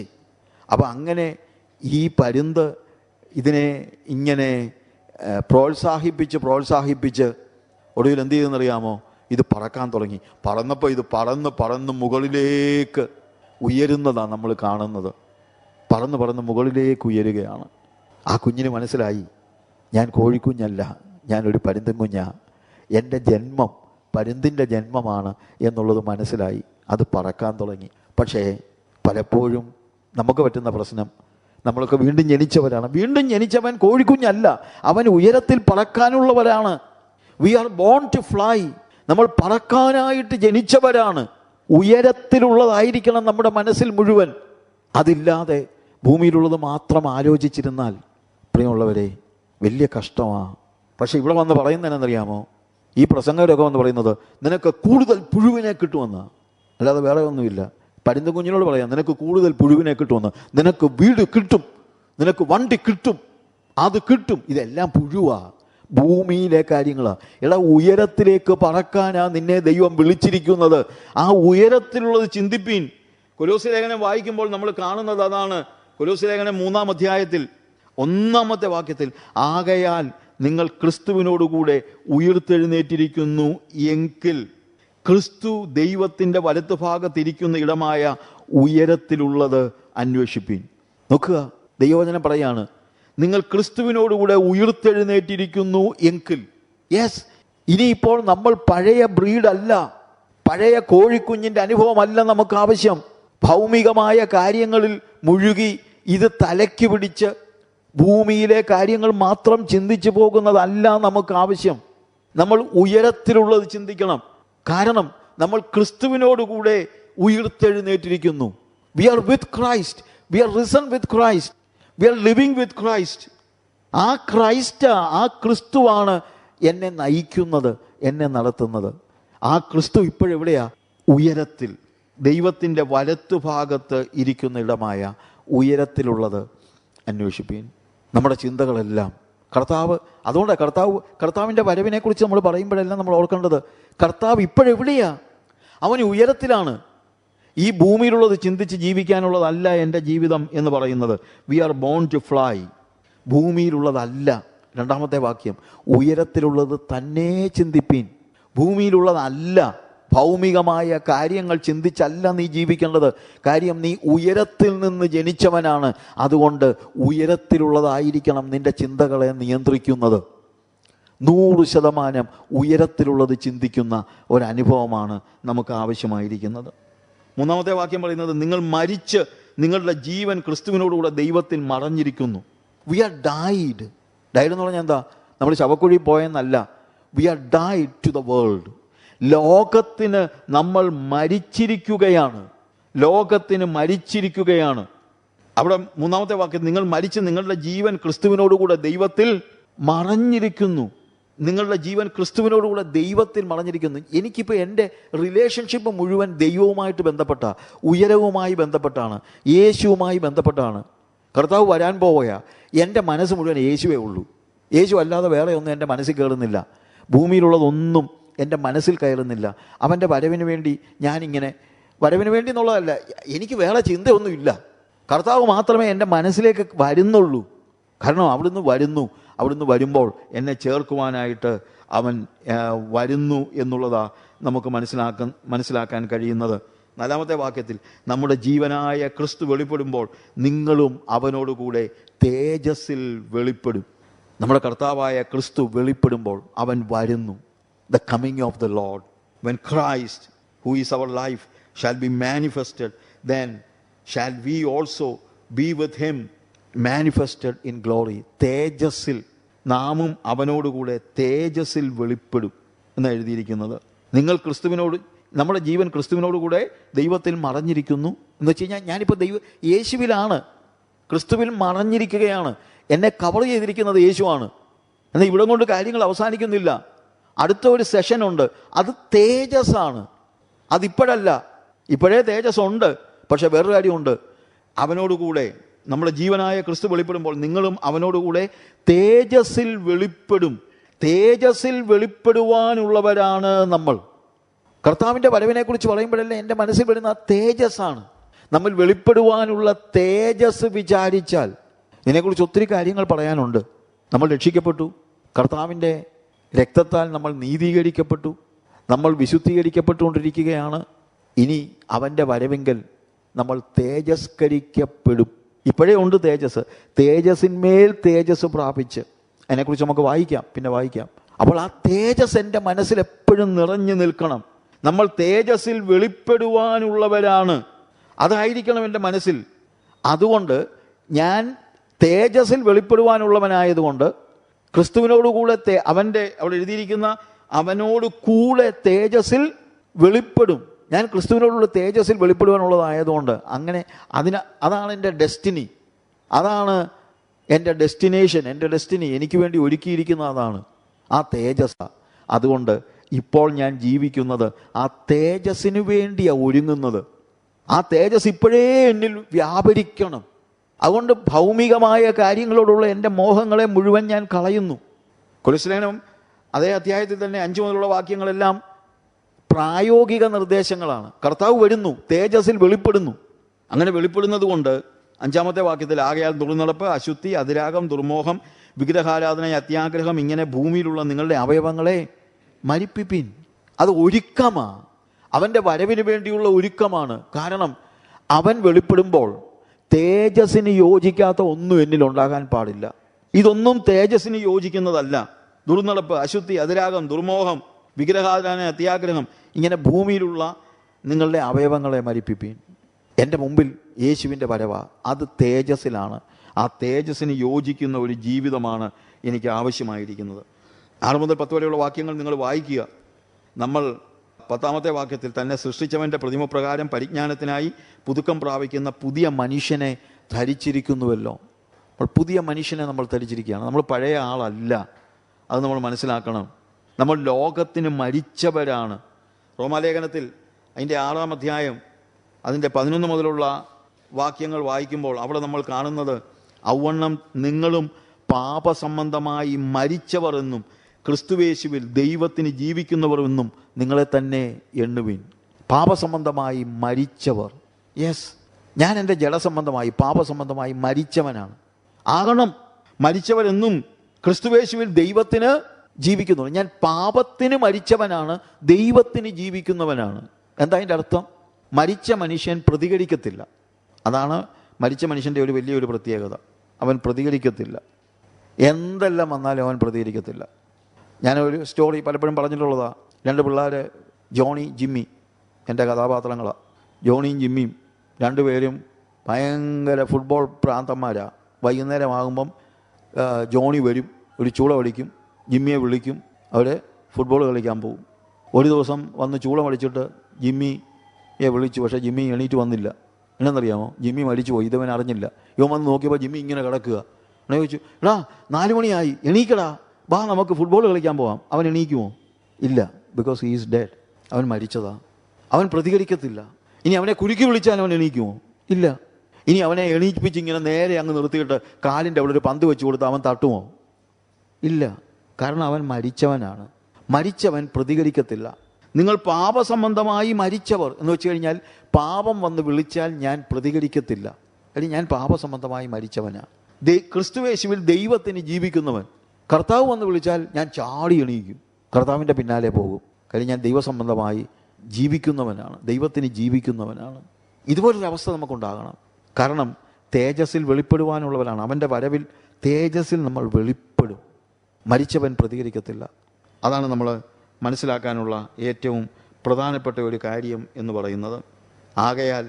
അപ്പം അങ്ങനെ ഈ പരുന്ത് ഇതിനെ ഇങ്ങനെ പ്രോത്സാഹിപ്പിച്ച് ഒടുവിൽ എന്ത് ചെയ്തെന്നറിയാമോ? ഇത് പറക്കാൻ തുടങ്ങി. പറന്നപ്പോൾ ഇത് പറന്ന് മുകളിലേക്ക് ഉയരുന്നതാണ് നമ്മൾ കാണുന്നത്. പറന്ന് മുകളിലേക്ക് ഉയരുകയാണ്. ആ കുഞ്ഞിന് മനസ്സിലായി, ഞാൻ കോഴിക്കുഞ്ഞല്ല, ഞാനൊരു പരുന്തും കുഞ്ഞാ. എൻ്റെ ജന്മം പരുന്തിൻ്റെ ജന്മമാണ് എന്നുള്ളത് മനസ്സിലായി. അത് പറക്കാൻ തുടങ്ങി. പക്ഷേ പലപ്പോഴും നമുക്ക് പറ്റുന്ന പ്രശ്നം, നമ്മളൊക്കെ വീണ്ടും ജനിച്ചവരാണ്. വീണ്ടും ജനിച്ചവൻ കോഴിക്കുഞ്ഞല്ല, അവൻ ഉയരത്തിൽ പറക്കാനുള്ളവരാണ്. We are born to fly. നമ്മൾ പറക്കാനായിട്ട് ജനിച്ചവരാണ്. ഉയരത്തിലുള്ളതായിരിക്കണം നമ്മുടെ മനസ്സിൽ മുഴുവൻ. അതില്ലാതെ ഭൂമിയിലുള്ളത് മാത്രം ആലോചിച്ചിരുന്നാൽ പ്രിയമുള്ളവരെ വലിയ കഷ്ടമാണ്. പക്ഷെ ഇവിടെ വന്ന് പറയുന്നതെന്നറിയാമോ? ഈ പ്രസംഗരൊക്കെ വന്ന് പറയുന്നത് നിനക്ക് കൂടുതൽ പുഴുവിനെ കിട്ടുമെന്ന്, അല്ലാതെ വേറെ ഒന്നുമില്ല. പരുന്ത് കുഞ്ഞിനോട് പറയാം, നിനക്ക് കൂടുതൽ പുഴുവിനെ കിട്ടുമെന്ന്. നിനക്ക് വീട് കിട്ടും, നിനക്ക് വണ്ടി കിട്ടും, അത് കിട്ടും. ഇതെല്ലാം പുഴുവാ, ഭൂമിയിലെ കാര്യങ്ങളാണ്. എടാ ഉയരത്തിലേക്ക് പറക്കാനാ നിന്നെ ദൈവം വിളിച്ചിരിക്കുന്നത്. ആ ഉയരത്തിലുള്ളത് ചിന്തിപ്പീൻ. കൊലോസ്യ ലേഖനം വായിക്കുമ്പോൾ നമ്മൾ കാണുന്നത് അതാണ്. കൊലോസ്യ ലേഖനം 3-ാം അധ്യായത്തിൽ 1-ാമത്തെ വാക്യത്തിൽ, ആകയാൽ നിങ്ങൾ ക്രിസ്തുവിനോടുകൂടെ ഉയിർത്തെഴുന്നേറ്റിരിക്കുന്നു എങ്കിൽ ക്രിസ്തു ദൈവത്തിൻ്റെ വലത്തുഭാഗത്തിരിക്കുന്ന ഇടമായ ഉയരത്തിലുള്ളത് അന്വേഷിപ്പീൻ. നോക്കുക, ദൈവവചനം പറയാണ്, നിങ്ങൾ ക്രിസ്തുവിനോടുകൂടെ ഉയിർത്തെഴുന്നേറ്റിരിക്കുന്നു എങ്കിൽ. യെസ്, ഇനിയിപ്പോൾ നമ്മൾ പഴയ ബ്രീഡല്ല, പഴയ കോഴിക്കുഞ്ഞിൻ്റെ അനുഭവമല്ല നമുക്ക് ആവശ്യം. ഭൗമികമായ കാര്യങ്ങളിൽ മുഴുകി ഇത് തലയ്ക്ക് പിടിച്ച് ഭൂമിയിലെ കാര്യങ്ങൾ മാത്രം ചിന്തിച്ചു പോകുന്നതല്ല നമുക്ക് ആവശ്യം. നമ്മൾ ഉയരത്തിലുള്ളത് ചിന്തിക്കണം. കാരണം നമ്മൾ ക്രിസ്തുവിനോടുകൂടെ ഉയിർത്തെഴുന്നേറ്റിരിക്കുന്നു. We are with Christ, we are risen with Christ, we are living with Christ. ആ ക്രൈസ്റ്റ്, ആ ക്രിസ്തുവാണ് എന്നെ നയിക്കുന്നത്, എന്നെ നടത്തുന്നത്. ആ ക്രിസ്തു ഇപ്പോഴെവിടെയാ? ഉയരത്തിൽ, ദൈവത്തിൻ്റെ വലത്തുഭാഗത്ത് ഇരിക്കുന്ന ഇടമായ ഉയരത്തിലുള്ളത് അന്വേഷിപ്പീൻ. നമ്മുടെ ചിന്തകളെല്ലാം അതുകൊണ്ട് കർത്താവിൻ്റെ വരവിനെക്കുറിച്ച് നമ്മൾ പറയുമ്പോഴെല്ലാം നമ്മൾ ഓർക്കേണ്ടത്, കർത്താവ് ഇപ്പോഴെവിടെയാ? അവൻ ഉയരത്തിലാണ്. ഈ ഭൂമിയിലുള്ളത് ചിന്തിച്ച് ജീവിക്കാനുള്ളതല്ല എൻ്റെ ജീവിതം എന്ന് പറയുന്നത്. We are born to fly. ഭൂമിയിലുള്ളതല്ല. 2-ാമത്തെ വാക്യം, ഉയരത്തിലുള്ളത് തന്നെ ചിന്തിപ്പീൻ. ഭൂമിയിലുള്ളതല്ല, ഭൗമികമായ കാര്യങ്ങൾ ചിന്തിച്ചല്ല നീ ജീവിക്കേണ്ടത്. കാര്യം നീ ഉയരത്തിൽ നിന്ന് ജനിച്ചവനാണ്. അതുകൊണ്ട് ഉയരത്തിലുള്ളതായിരിക്കണം നിന്റെ ചിന്തകളെ നിയന്ത്രിക്കുന്നത്. 100% ഉയരത്തിലുള്ളത് ചിന്തിക്കുന്ന ഒരനുഭവമാണ് നമുക്ക് ആവശ്യമായിരിക്കുന്നത്. 3-ാമത്തെ വാക്യം പറയുന്നത്, നിങ്ങൾ മരിച്ച് നിങ്ങളുടെ ജീവൻ ക്രിസ്തുവിനോടുകൂടെ ദൈവത്തിൽ മറഞ്ഞിരിക്കുന്നു. We are died. ഡൈഡ് എന്ന് പറഞ്ഞാൽ എന്താ? നമ്മൾ ശവക്കുഴി പോയെന്നല്ല. We are died to the world. ലോകത്തിന് നമ്മൾ മരിച്ചിരിക്കുകയാണ്. ലോകത്തിന് മരിച്ചിരിക്കുകയാണ്. അവിടെ 3-ാമത്തെ വാക്യം, നിങ്ങൾ മരിച്ച് നിങ്ങളുടെ ജീവൻ ക്രിസ്തുവിനോടുകൂടെ ദൈവത്തിൽ മറഞ്ഞിരിക്കുന്നു. നിങ്ങളുടെ ജീവൻ ക്രിസ്തുവിനോടുകൂടെ ദൈവത്തിൽ മറഞ്ഞിരിക്കുന്നു. എനിക്കിപ്പോൾ എൻ്റെ റിലേഷൻഷിപ്പ് മുഴുവൻ ദൈവവുമായിട്ട് ബന്ധപ്പെട്ട, ഉയരവുമായി ബന്ധപ്പെട്ടാണ്, യേശുവുമായി ബന്ധപ്പെട്ടാണ്. കർത്താവ് വരാൻ പോവുകയാ. എൻ്റെ മനസ്സ് മുഴുവൻ യേശുവേ ഉള്ളൂ. യേശു അല്ലാതെ വേറെ ഒന്നും എൻ്റെ മനസ്സിൽ കയറുന്നില്ല. ഭൂമിയിലുള്ളതൊന്നും എൻ്റെ മനസ്സിൽ കയറുന്നില്ല. അവൻ്റെ വരവിന് വേണ്ടി ഞാനിങ്ങനെ, വരവിന് വേണ്ടി എന്നുള്ളതല്ല, എനിക്ക് വേറെ ചിന്തയൊന്നുമില്ല. കർത്താവ് മാത്രമേ എൻ്റെ മനസ്സിലേക്ക് വരുന്നുള്ളൂ. കാരണം അവിടുന്ന് വരുന്നു. അവിടുന്ന് വരുമ്പോൾ എന്നെ ചേർക്കുവാനായിട്ട് അവൻ വരുന്നു എന്നുള്ളതാ നമുക്ക് മനസ്സിലാക്കാൻ കഴിയുന്നത്. 4-ാമത്തെ വാക്യത്തിൽ നമ്മുടെ ജീവനായ ക്രിസ്തു വെളിപ്പെടുമ്പോൾ നിങ്ങളും അവനോടുകൂടെ തേജസ്സിൽ വെളിപ്പെടും. നമ്മുടെ കർത്താവായ ക്രിസ്തു വെളിപ്പെടുമ്പോൾ അവൻ വരുന്നു. The coming of the lord, when Christ who is our life shall be manifested, then shall we also be with him manifested in glory. തേജസ്സിൽ നാമും അവനോടുകൂടെ തേജസ്സിൽ വെളിപ്പെടും എന്ന് എഴുതിയിരിക്കുന്നത്. നിങ്ങൾ ക്രിസ്തുവിനോട്, നമ്മുടെ ജീവൻ ക്രിസ്തുവിനോടുകൂടെ ദൈവത്തിൽ മറഞ്ഞിരിക്കുന്നു എന്ന് വെച്ച് കഴിഞ്ഞാൽ ഞാനിപ്പോൾ യേശുവിലാണ്, ക്രിസ്തുവിൽ മറഞ്ഞിരിക്കുകയാണ്. എന്നെ കവർ ചെയ്തിരിക്കുന്നത് യേശുവാണ്. എന്നാൽ ഇവിടെ കൊണ്ട് കാര്യങ്ങൾ അവസാനിക്കുന്നില്ല. അടുത്ത ഒരു സെഷനുണ്ട്, അത് തേജസ്സാണ്. അതിപ്പോഴല്ല, ഇപ്പോഴേ തേജസ് ഉണ്ട്. പക്ഷെ വേറൊരു കാര്യമുണ്ട്, അവനോടുകൂടെ നമ്മുടെ ജീവനായ ക്രിസ്തു വെളിപ്പെടുമ്പോൾ നിങ്ങളും അവനോടുകൂടെ തേജസ്സിൽ വെളിപ്പെടും. തേജസ്സിൽ വെളിപ്പെടുവാനുള്ളവരാണ് നമ്മൾ. കർത്താവിൻ്റെ വരവിനെക്കുറിച്ച് പറയുമ്പോഴല്ലേ എൻ്റെ മനസ്സിൽ വരുന്ന തേജസ്സാണ്. നമ്മൾ വെളിപ്പെടുവാനുള്ള തേജസ് വിചാരിച്ചാൽ ഇതിനെക്കുറിച്ച് ഒത്തിരി കാര്യങ്ങൾ പറയാനുണ്ട്. നമ്മൾ രക്ഷിക്കപ്പെട്ടു, കർത്താവിൻ്റെ രക്തത്താൽ നമ്മൾ നീതീകരിക്കപ്പെട്ടു, നമ്മൾ വിശുദ്ധീകരിക്കപ്പെട്ടുകൊണ്ടിരിക്കുകയാണ്. ഇനി അവൻ്റെ വരവെങ്കിൽ നമ്മൾ തേജസ്കരിക്കപ്പെടും. ഇപ്പോഴേ ഉണ്ട് തേജസ്, തേജസ്സിന്മേൽ തേജസ് പ്രാപിച്ച്. അതിനെക്കുറിച്ച് നമുക്ക് വായിക്കാം, പിന്നെ വായിക്കാം. അപ്പോൾ ആ തേജസ് എൻ്റെ മനസ്സിൽ എപ്പോഴും നിറഞ്ഞു നിൽക്കണം. നമ്മൾ തേജസ്സിൽ വെളിപ്പെടുവാനുള്ളവരാണ്, അതായിരിക്കണം എൻ്റെ മനസ്സിൽ. അതുകൊണ്ട് ഞാൻ തേജസ്സിൽ വെളിപ്പെടുവാനുള്ളവനായതുകൊണ്ട് ക്രിസ്തുവിനോടുകൂടെ അവിടെ എഴുതിയിരിക്കുന്ന അവനോട് കൂടെ തേജസ്സിൽ വെളിപ്പെടും. ഞാൻ ക്രിസ്തുവിനോടുള്ള തേജസ്സിൽ വെളിപ്പെടുവാനുള്ളതായതുകൊണ്ട് അങ്ങനെ അതാണ് എൻ്റെ ഡെസ്റ്റിനി, അതാണ് എൻ്റെ ഡെസ്റ്റിനേഷൻ, എൻ്റെ ഡെസ്റ്റിനി എനിക്ക് വേണ്ടി ഒരുക്കിയിരിക്കുന്ന അതാണ് ആ തേജസ്. അതുകൊണ്ട് ഇപ്പോൾ ഞാൻ ജീവിക്കുന്നത് ആ തേജസ്സിന് വേണ്ടിയാണ് ഒരുങ്ങുന്നത്. ആ തേജസ് ഇപ്പോഴേ എന്നിൽ വ്യാപരിക്കണം. അതുകൊണ്ട് ഭൗമികമായ കാര്യങ്ങളോടുള്ള എൻ്റെ മോഹങ്ങളെ മുഴുവൻ ഞാൻ കളയുന്നു. കൊലോസ്യലേഖനം അതേ അധ്യായത്തിൽ തന്നെ 5 മുതലുള്ള വാക്യങ്ങളെല്ലാം പ്രായോഗിക നിർദ്ദേശങ്ങളാണ്. കർത്താവ് വരുന്നു, തേജസ്സിൽ വെളിപ്പെടുന്നു. അങ്ങനെ വെളിപ്പെടുന്നത് കൊണ്ട് 5-ാമത്തെ വാക്യത്തിൽ ആകയാൽ ദുർനടപ്പ്, അശുദ്ധി, അതിരാഗം, ദുർമോഹം, വിഗ്രഹാരാധന, അത്യാഗ്രഹം ഇങ്ങനെ ഭൂമിയിലുള്ള നിങ്ങളുടെ അവയവങ്ങളെ മരിപ്പിപ്പിൻ. അത് ഒരുക്കമാണ്, അവൻ്റെ വരവിന് വേണ്ടിയുള്ള ഒരുക്കമാണ്. കാരണം അവൻ വെളിപ്പെടുമ്പോൾ തേജസ്സിന് യോജിക്കാത്ത ഒന്നും എന്നിൽ ഉണ്ടാകാൻ പാടില്ല. ഇതൊന്നും തേജസ്സിന് യോജിക്കുന്നതല്ല. ദുർനടപ്പ്, അശുദ്ധി, അതിരാഗം, ദുർമോഹം, വിഗ്രഹാരാധന, അത്യാഗ്രഹം ഇങ്ങനെ ഭൂമിയിലുള്ള നിങ്ങളുടെ അവയവങ്ങളെ മരിപ്പിപ്പീൻ. എൻ്റെ മുമ്പിൽ യേശുവിൻ്റെ വരവ, അത് തേജസ്സിലാണ്. ആ തേജസ്സിന് യോജിക്കുന്ന ഒരു ജീവിതമാണ് എനിക്ക് ആവശ്യമായിരിക്കുന്നത്. 6 മുതൽ 10 വരെയുള്ള വാക്യങ്ങൾ നിങ്ങൾ വായിക്കുക. നമ്മൾ 10-ാമത്തെ വാക്യത്തിൽ തന്നെ സൃഷ്ടിച്ചവൻ്റെ പ്രതിമപ്രകാരം പരിജ്ഞാനത്തിനായി പുതുക്കം പ്രാപിക്കുന്ന പുതിയ മനുഷ്യനെ ധരിച്ചിരിക്കുന്നുവല്ലോ. അപ്പോൾ പുതിയ മനുഷ്യനെ നമ്മൾ ധരിച്ചിരിക്കുകയാണ്. നമ്മൾ പഴയ ആളല്ല, അത് നമ്മൾ മനസ്സിലാക്കണം. നമ്മൾ ലോകത്തിന് മരിച്ചവരാണ്. റോമാലേഖനത്തിൽ അതിൻ്റെ 6-ാം അധ്യായം അതിൻ്റെ 11 മുതലുള്ള വാക്യങ്ങൾ വായിക്കുമ്പോൾ അവിടെ നമ്മൾ കാണുന്നത്, ഔവണ്ണം നിങ്ങളും പാപസംബന്ധമായി മരിച്ചവർ എന്നും ക്രിസ്തുവേശുവിൽ ദൈവത്തിന് ജീവിക്കുന്നവർ എന്നും നിങ്ങളെ തന്നെ എണ്ണുവിൻ. പാപസംബന്ധമായി മരിച്ചവർ. യെസ്, ഞാൻ എൻ്റെ ജഡസംബന്ധമായി പാപസംബന്ധമായി മരിച്ചവനാണ്. ആകണം മരിച്ചവരെന്നും ക്രിസ്തുവേശുവിൽ ദൈവത്തിന് ജീവിക്കുന്നു. ഞാൻ പാപത്തിന് മരിച്ചവനാണ്, ദൈവത്തിന് ജീവിക്കുന്നവനാണ്. എന്താ അതിൻ്റെ അർത്ഥം? മരിച്ച മനുഷ്യൻ പ്രതികരിക്കത്തില്ല. അതാണ് മരിച്ച മനുഷ്യൻ്റെ ഒരു വലിയൊരു പ്രത്യേകത. അവൻ പ്രതികരിക്കത്തില്ല. എന്തെല്ലാം വന്നാലും അവൻ പ്രതികരിക്കത്തില്ല. ഞാനൊരു സ്റ്റോറി പലപ്പോഴും പറഞ്ഞിട്ടുള്ളതാണ്. 2 പിള്ളേർ, ജോണി, ജിമ്മി എൻ്റെ കഥാപാത്രങ്ങളാണ്. ജോണിയും ജിമ്മിയും 2 പേരും ഭയങ്കര ഫുട്ബോൾ പ്രാന്തന്മാരാണ്. വൈകുന്നേരമാകുമ്പം ജോണി വരും, ഒരു ചൂള അടിക്കും, ജിമ്മിയെ വിളിക്കും, അവർ ഫുട്ബോൾ കളിക്കാൻ പോകും. ഒരു ദിവസം വന്ന് ചൂളം അടിച്ചിട്ട് ജിമ്മിയെ വിളിച്ചു. പക്ഷേ ജിമ്മി എണീറ്റ് വന്നില്ല. എന്നറിയാമോ? ജിമ്മി മരിച്ചു പോയി. ഇതവൻ അറിഞ്ഞില്ല. ഇവൻ വന്ന് നോക്കിയപ്പോൾ ജിമ്മി ഇങ്ങനെ കിടക്കുക. അവനെ ചോദിച്ചു, എടാ 4 മണിയായി, എണീക്കടാ, വാ നമുക്ക് ഫുട്ബോൾ കളിക്കാൻ പോവാം. അവൻ എണീക്കുമോ? ഇല്ല. Because he is dead. അവൻ മരിച്ചതാ. അവൻ പ്രതികരിക്കത്തില്ല. ഇനി അവനെ കുലുക്കി വിളിച്ചാൽ അവൻ എണീക്കുമോ? ഇല്ല. ഇനി അവനെ എണീപ്പിച്ച് ഇങ്ങനെ നേരെ അങ്ങ് നിർത്തിയിട്ട് കാലിൻ്റെ അവിടെ ഒരു പന്ത് വെച്ച് കൊടുത്ത് അവൻ തട്ടുമോ? ഇല്ല. കാരണം അവൻ മരിച്ചവനാണ്. മരിച്ചവൻ പ്രതികരിക്കത്തില്ല. നിങ്ങൾ പാപസംബന്ധമായി മരിച്ചവർ എന്ന് വെച്ച് കഴിഞ്ഞാൽ പാപം വന്ന് വിളിച്ചാൽ ഞാൻ പ്രതികരിക്കത്തില്ല. അല്ലെങ്കിൽ ഞാൻ പാപസംബന്ധമായി മരിച്ചവനാണ്. ക്രിസ്തുവേശുവിൽ ദൈവത്തിന് ജീവിക്കുന്നവൻ. കർത്താവ് വന്ന് വിളിച്ചാൽ ഞാൻ ചാടി എണീക്കും, കർത്താവിൻ്റെ പിന്നാലെ പോകും. കാര്യം ഞാൻ ദൈവസംബന്ധമായി ജീവിക്കുന്നവനാണ്, ദൈവത്തിന് ജീവിക്കുന്നവനാണ്. ഇതുപോലൊരു അവസ്ഥ നമുക്കുണ്ടാകണം. കാരണം തേജസ്സിൽ വെളിപ്പെടുവാനുള്ളവരാണ്. അവൻ്റെ വരവിൽ തേജസ്സിൽ നമ്മൾ വെളിപ്പെടും. മരിച്ചവൻ പ്രതികരിക്കത്തില്ല. അതാണ് നമ്മൾ മനസ്സിലാക്കാനുള്ള ഏറ്റവും പ്രധാനപ്പെട്ട ഒരു കാര്യം എന്ന് പറയുന്നത്. ആകയാൽ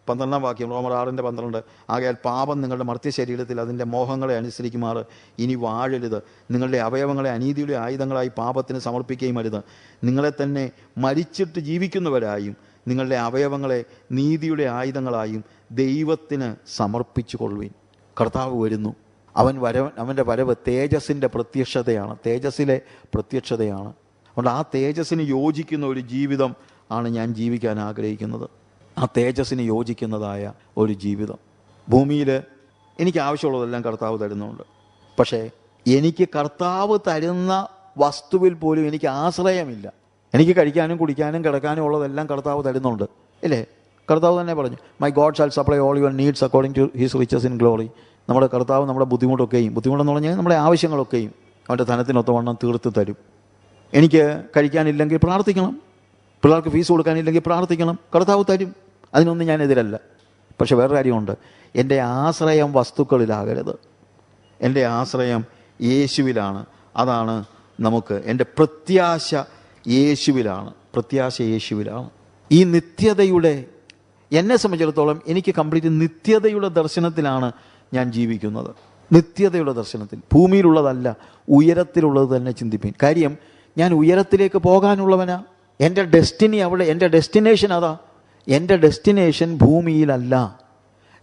12-ാം വാക്യം, റോമർ 6:12, ആകയാൽ പാപം നിങ്ങളുടെ മർത്യ ശരീരത്തിൽ അതിൻ്റെ മോഹങ്ങളെ അനുസരിക്കുമാറ് ഇനി വാഴരുത്. നിങ്ങളുടെ അവയവങ്ങളെ അനീതിയുടെ ആയുധങ്ങളായി പാപത്തിന് സമർപ്പിക്കുകയും അരുത്. നിങ്ങളെ തന്നെ മരിച്ചിട്ട് ജീവിക്കുന്നവരായും നിങ്ങളുടെ അവയവങ്ങളെ നീതിയുടെ ആയുധങ്ങളായും ദൈവത്തിന് സമർപ്പിച്ചു കൊള്ളുവിൻ. കർത്താവ് വരുന്നു. അവൻ്റെ വരവ് തേജസ്സിൻ്റെ പ്രത്യക്ഷതയാണ്, തേജസ്സിലെ പ്രത്യക്ഷതയാണ്. അതുകൊണ്ട് ആ തേജസ്സിന് യോജിക്കുന്ന ഒരു ജീവിതം ആണ് ഞാൻ ജീവിക്കാൻ ആഗ്രഹിക്കുന്നത്. ആ തേജസ്സിന് യോജിക്കുന്നതായ ഒരു ജീവിതം. ഭൂമിയിൽ എനിക്ക് ആവശ്യമുള്ളതെല്ലാം കർത്താവ് തരുന്നുണ്ട്. പക്ഷേ എനിക്ക് കർത്താവ് തരുന്ന വസ്തുവിൽ പോലും എനിക്ക് ആശ്രയമില്ല. എനിക്ക് കഴിക്കാനും കുടിക്കാനും കിടക്കാനും ഉള്ളതെല്ലാം കർത്താവ് തരുന്നുണ്ട്, ഇല്ലേ? കർത്താവ് തന്നെ പറഞ്ഞു, my God shall supply all your needs according to his riches in glory. നമ്മുടെ കർത്താവ് നമ്മുടെ ബുദ്ധിമുട്ടെന്ന് പറഞ്ഞാൽ നമ്മുടെ ആവശ്യങ്ങളൊക്കെയും അവൻ്റെ ധനത്തിനൊത്തവണ്ണം തീർത്ത് തരും. എനിക്ക് കഴിക്കാനില്ലെങ്കിൽ പ്രാർത്ഥിക്കണം, പിള്ളേർക്ക് ഫീസ് കൊടുക്കാനില്ലെങ്കിൽ പ്രാർത്ഥിക്കണം, കർത്താവ് തരും. അതിനൊന്നും ഞാൻ എതിരല്ല. പക്ഷെ വേറെ കാര്യമുണ്ട്, എൻ്റെ ആശ്രയം വസ്തുക്കളിലാകരുത്. എൻ്റെ ആശ്രയം യേശുവിലാണ്. അതാണ് നമുക്ക് എൻ്റെ പ്രത്യാശ യേശുവിലാണ്. പ്രത്യാശ യേശുവിലാണ്. ഈ നിത്യതയുടെ, എന്നെ സംബന്ധിച്ചിടത്തോളം എനിക്ക് കംപ്ലീറ്റ് നിത്യതയുടെ ദർശനത്തിലാണ് ഞാൻ ജീവിക്കുന്നത്. നിത്യതയുടെ ദർശനത്തിൽ, ഭൂമിയിലുള്ളതല്ല, ഉയരത്തിലുള്ളത് തന്നെ ചിന്തിപ്പീൻ. കാര്യം ഞാൻ ഉയരത്തിലേക്ക് പോകാനുള്ളവനാ. എൻ്റെ ഡെസ്റ്റിനി അവിടെ, എൻ്റെ ഡെസ്റ്റിനേഷൻ അതാ. എൻ്റെ ഡെസ്റ്റിനേഷൻ ഭൂമിയിലല്ല,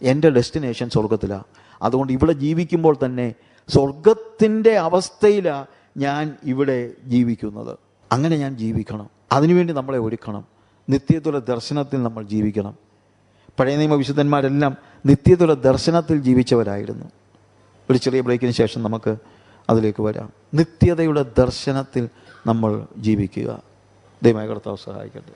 എൻ്റെ ഡെസ്റ്റിനേഷൻ സ്വർഗത്തിലാണ്. അതുകൊണ്ട് ഇവിടെ ജീവിക്കുമ്പോൾ തന്നെ സ്വർഗത്തിൻ്റെ അവസ്ഥയിലാണ് ഞാൻ ഇവിടെ ജീവിക്കുന്നത്. അങ്ങനെ ഞാൻ ജീവിക്കണം. അതിനുവേണ്ടി നമ്മളെ ഒരുക്കണം. നിത്യതയുടെ ദർശനത്തിൽ നമ്മൾ ജീവിക്കണം. പഴയ നിയമ വിശുദ്ധന്മാരെല്ലാം നിത്യതയുടെ ദർശനത്തിൽ ജീവിച്ചവരായിരുന്നു. ഒരു ചെറിയ ബ്രേക്കിന് ശേഷം നമുക്ക് അതിലേക്ക് വരാം. നിത്യതയുടെ ദർശനത്തിൽ നമ്മൾ ജീവിക്കുക. ദൈവമായ കർത്താവ് സഹായിക്കട്ടെ.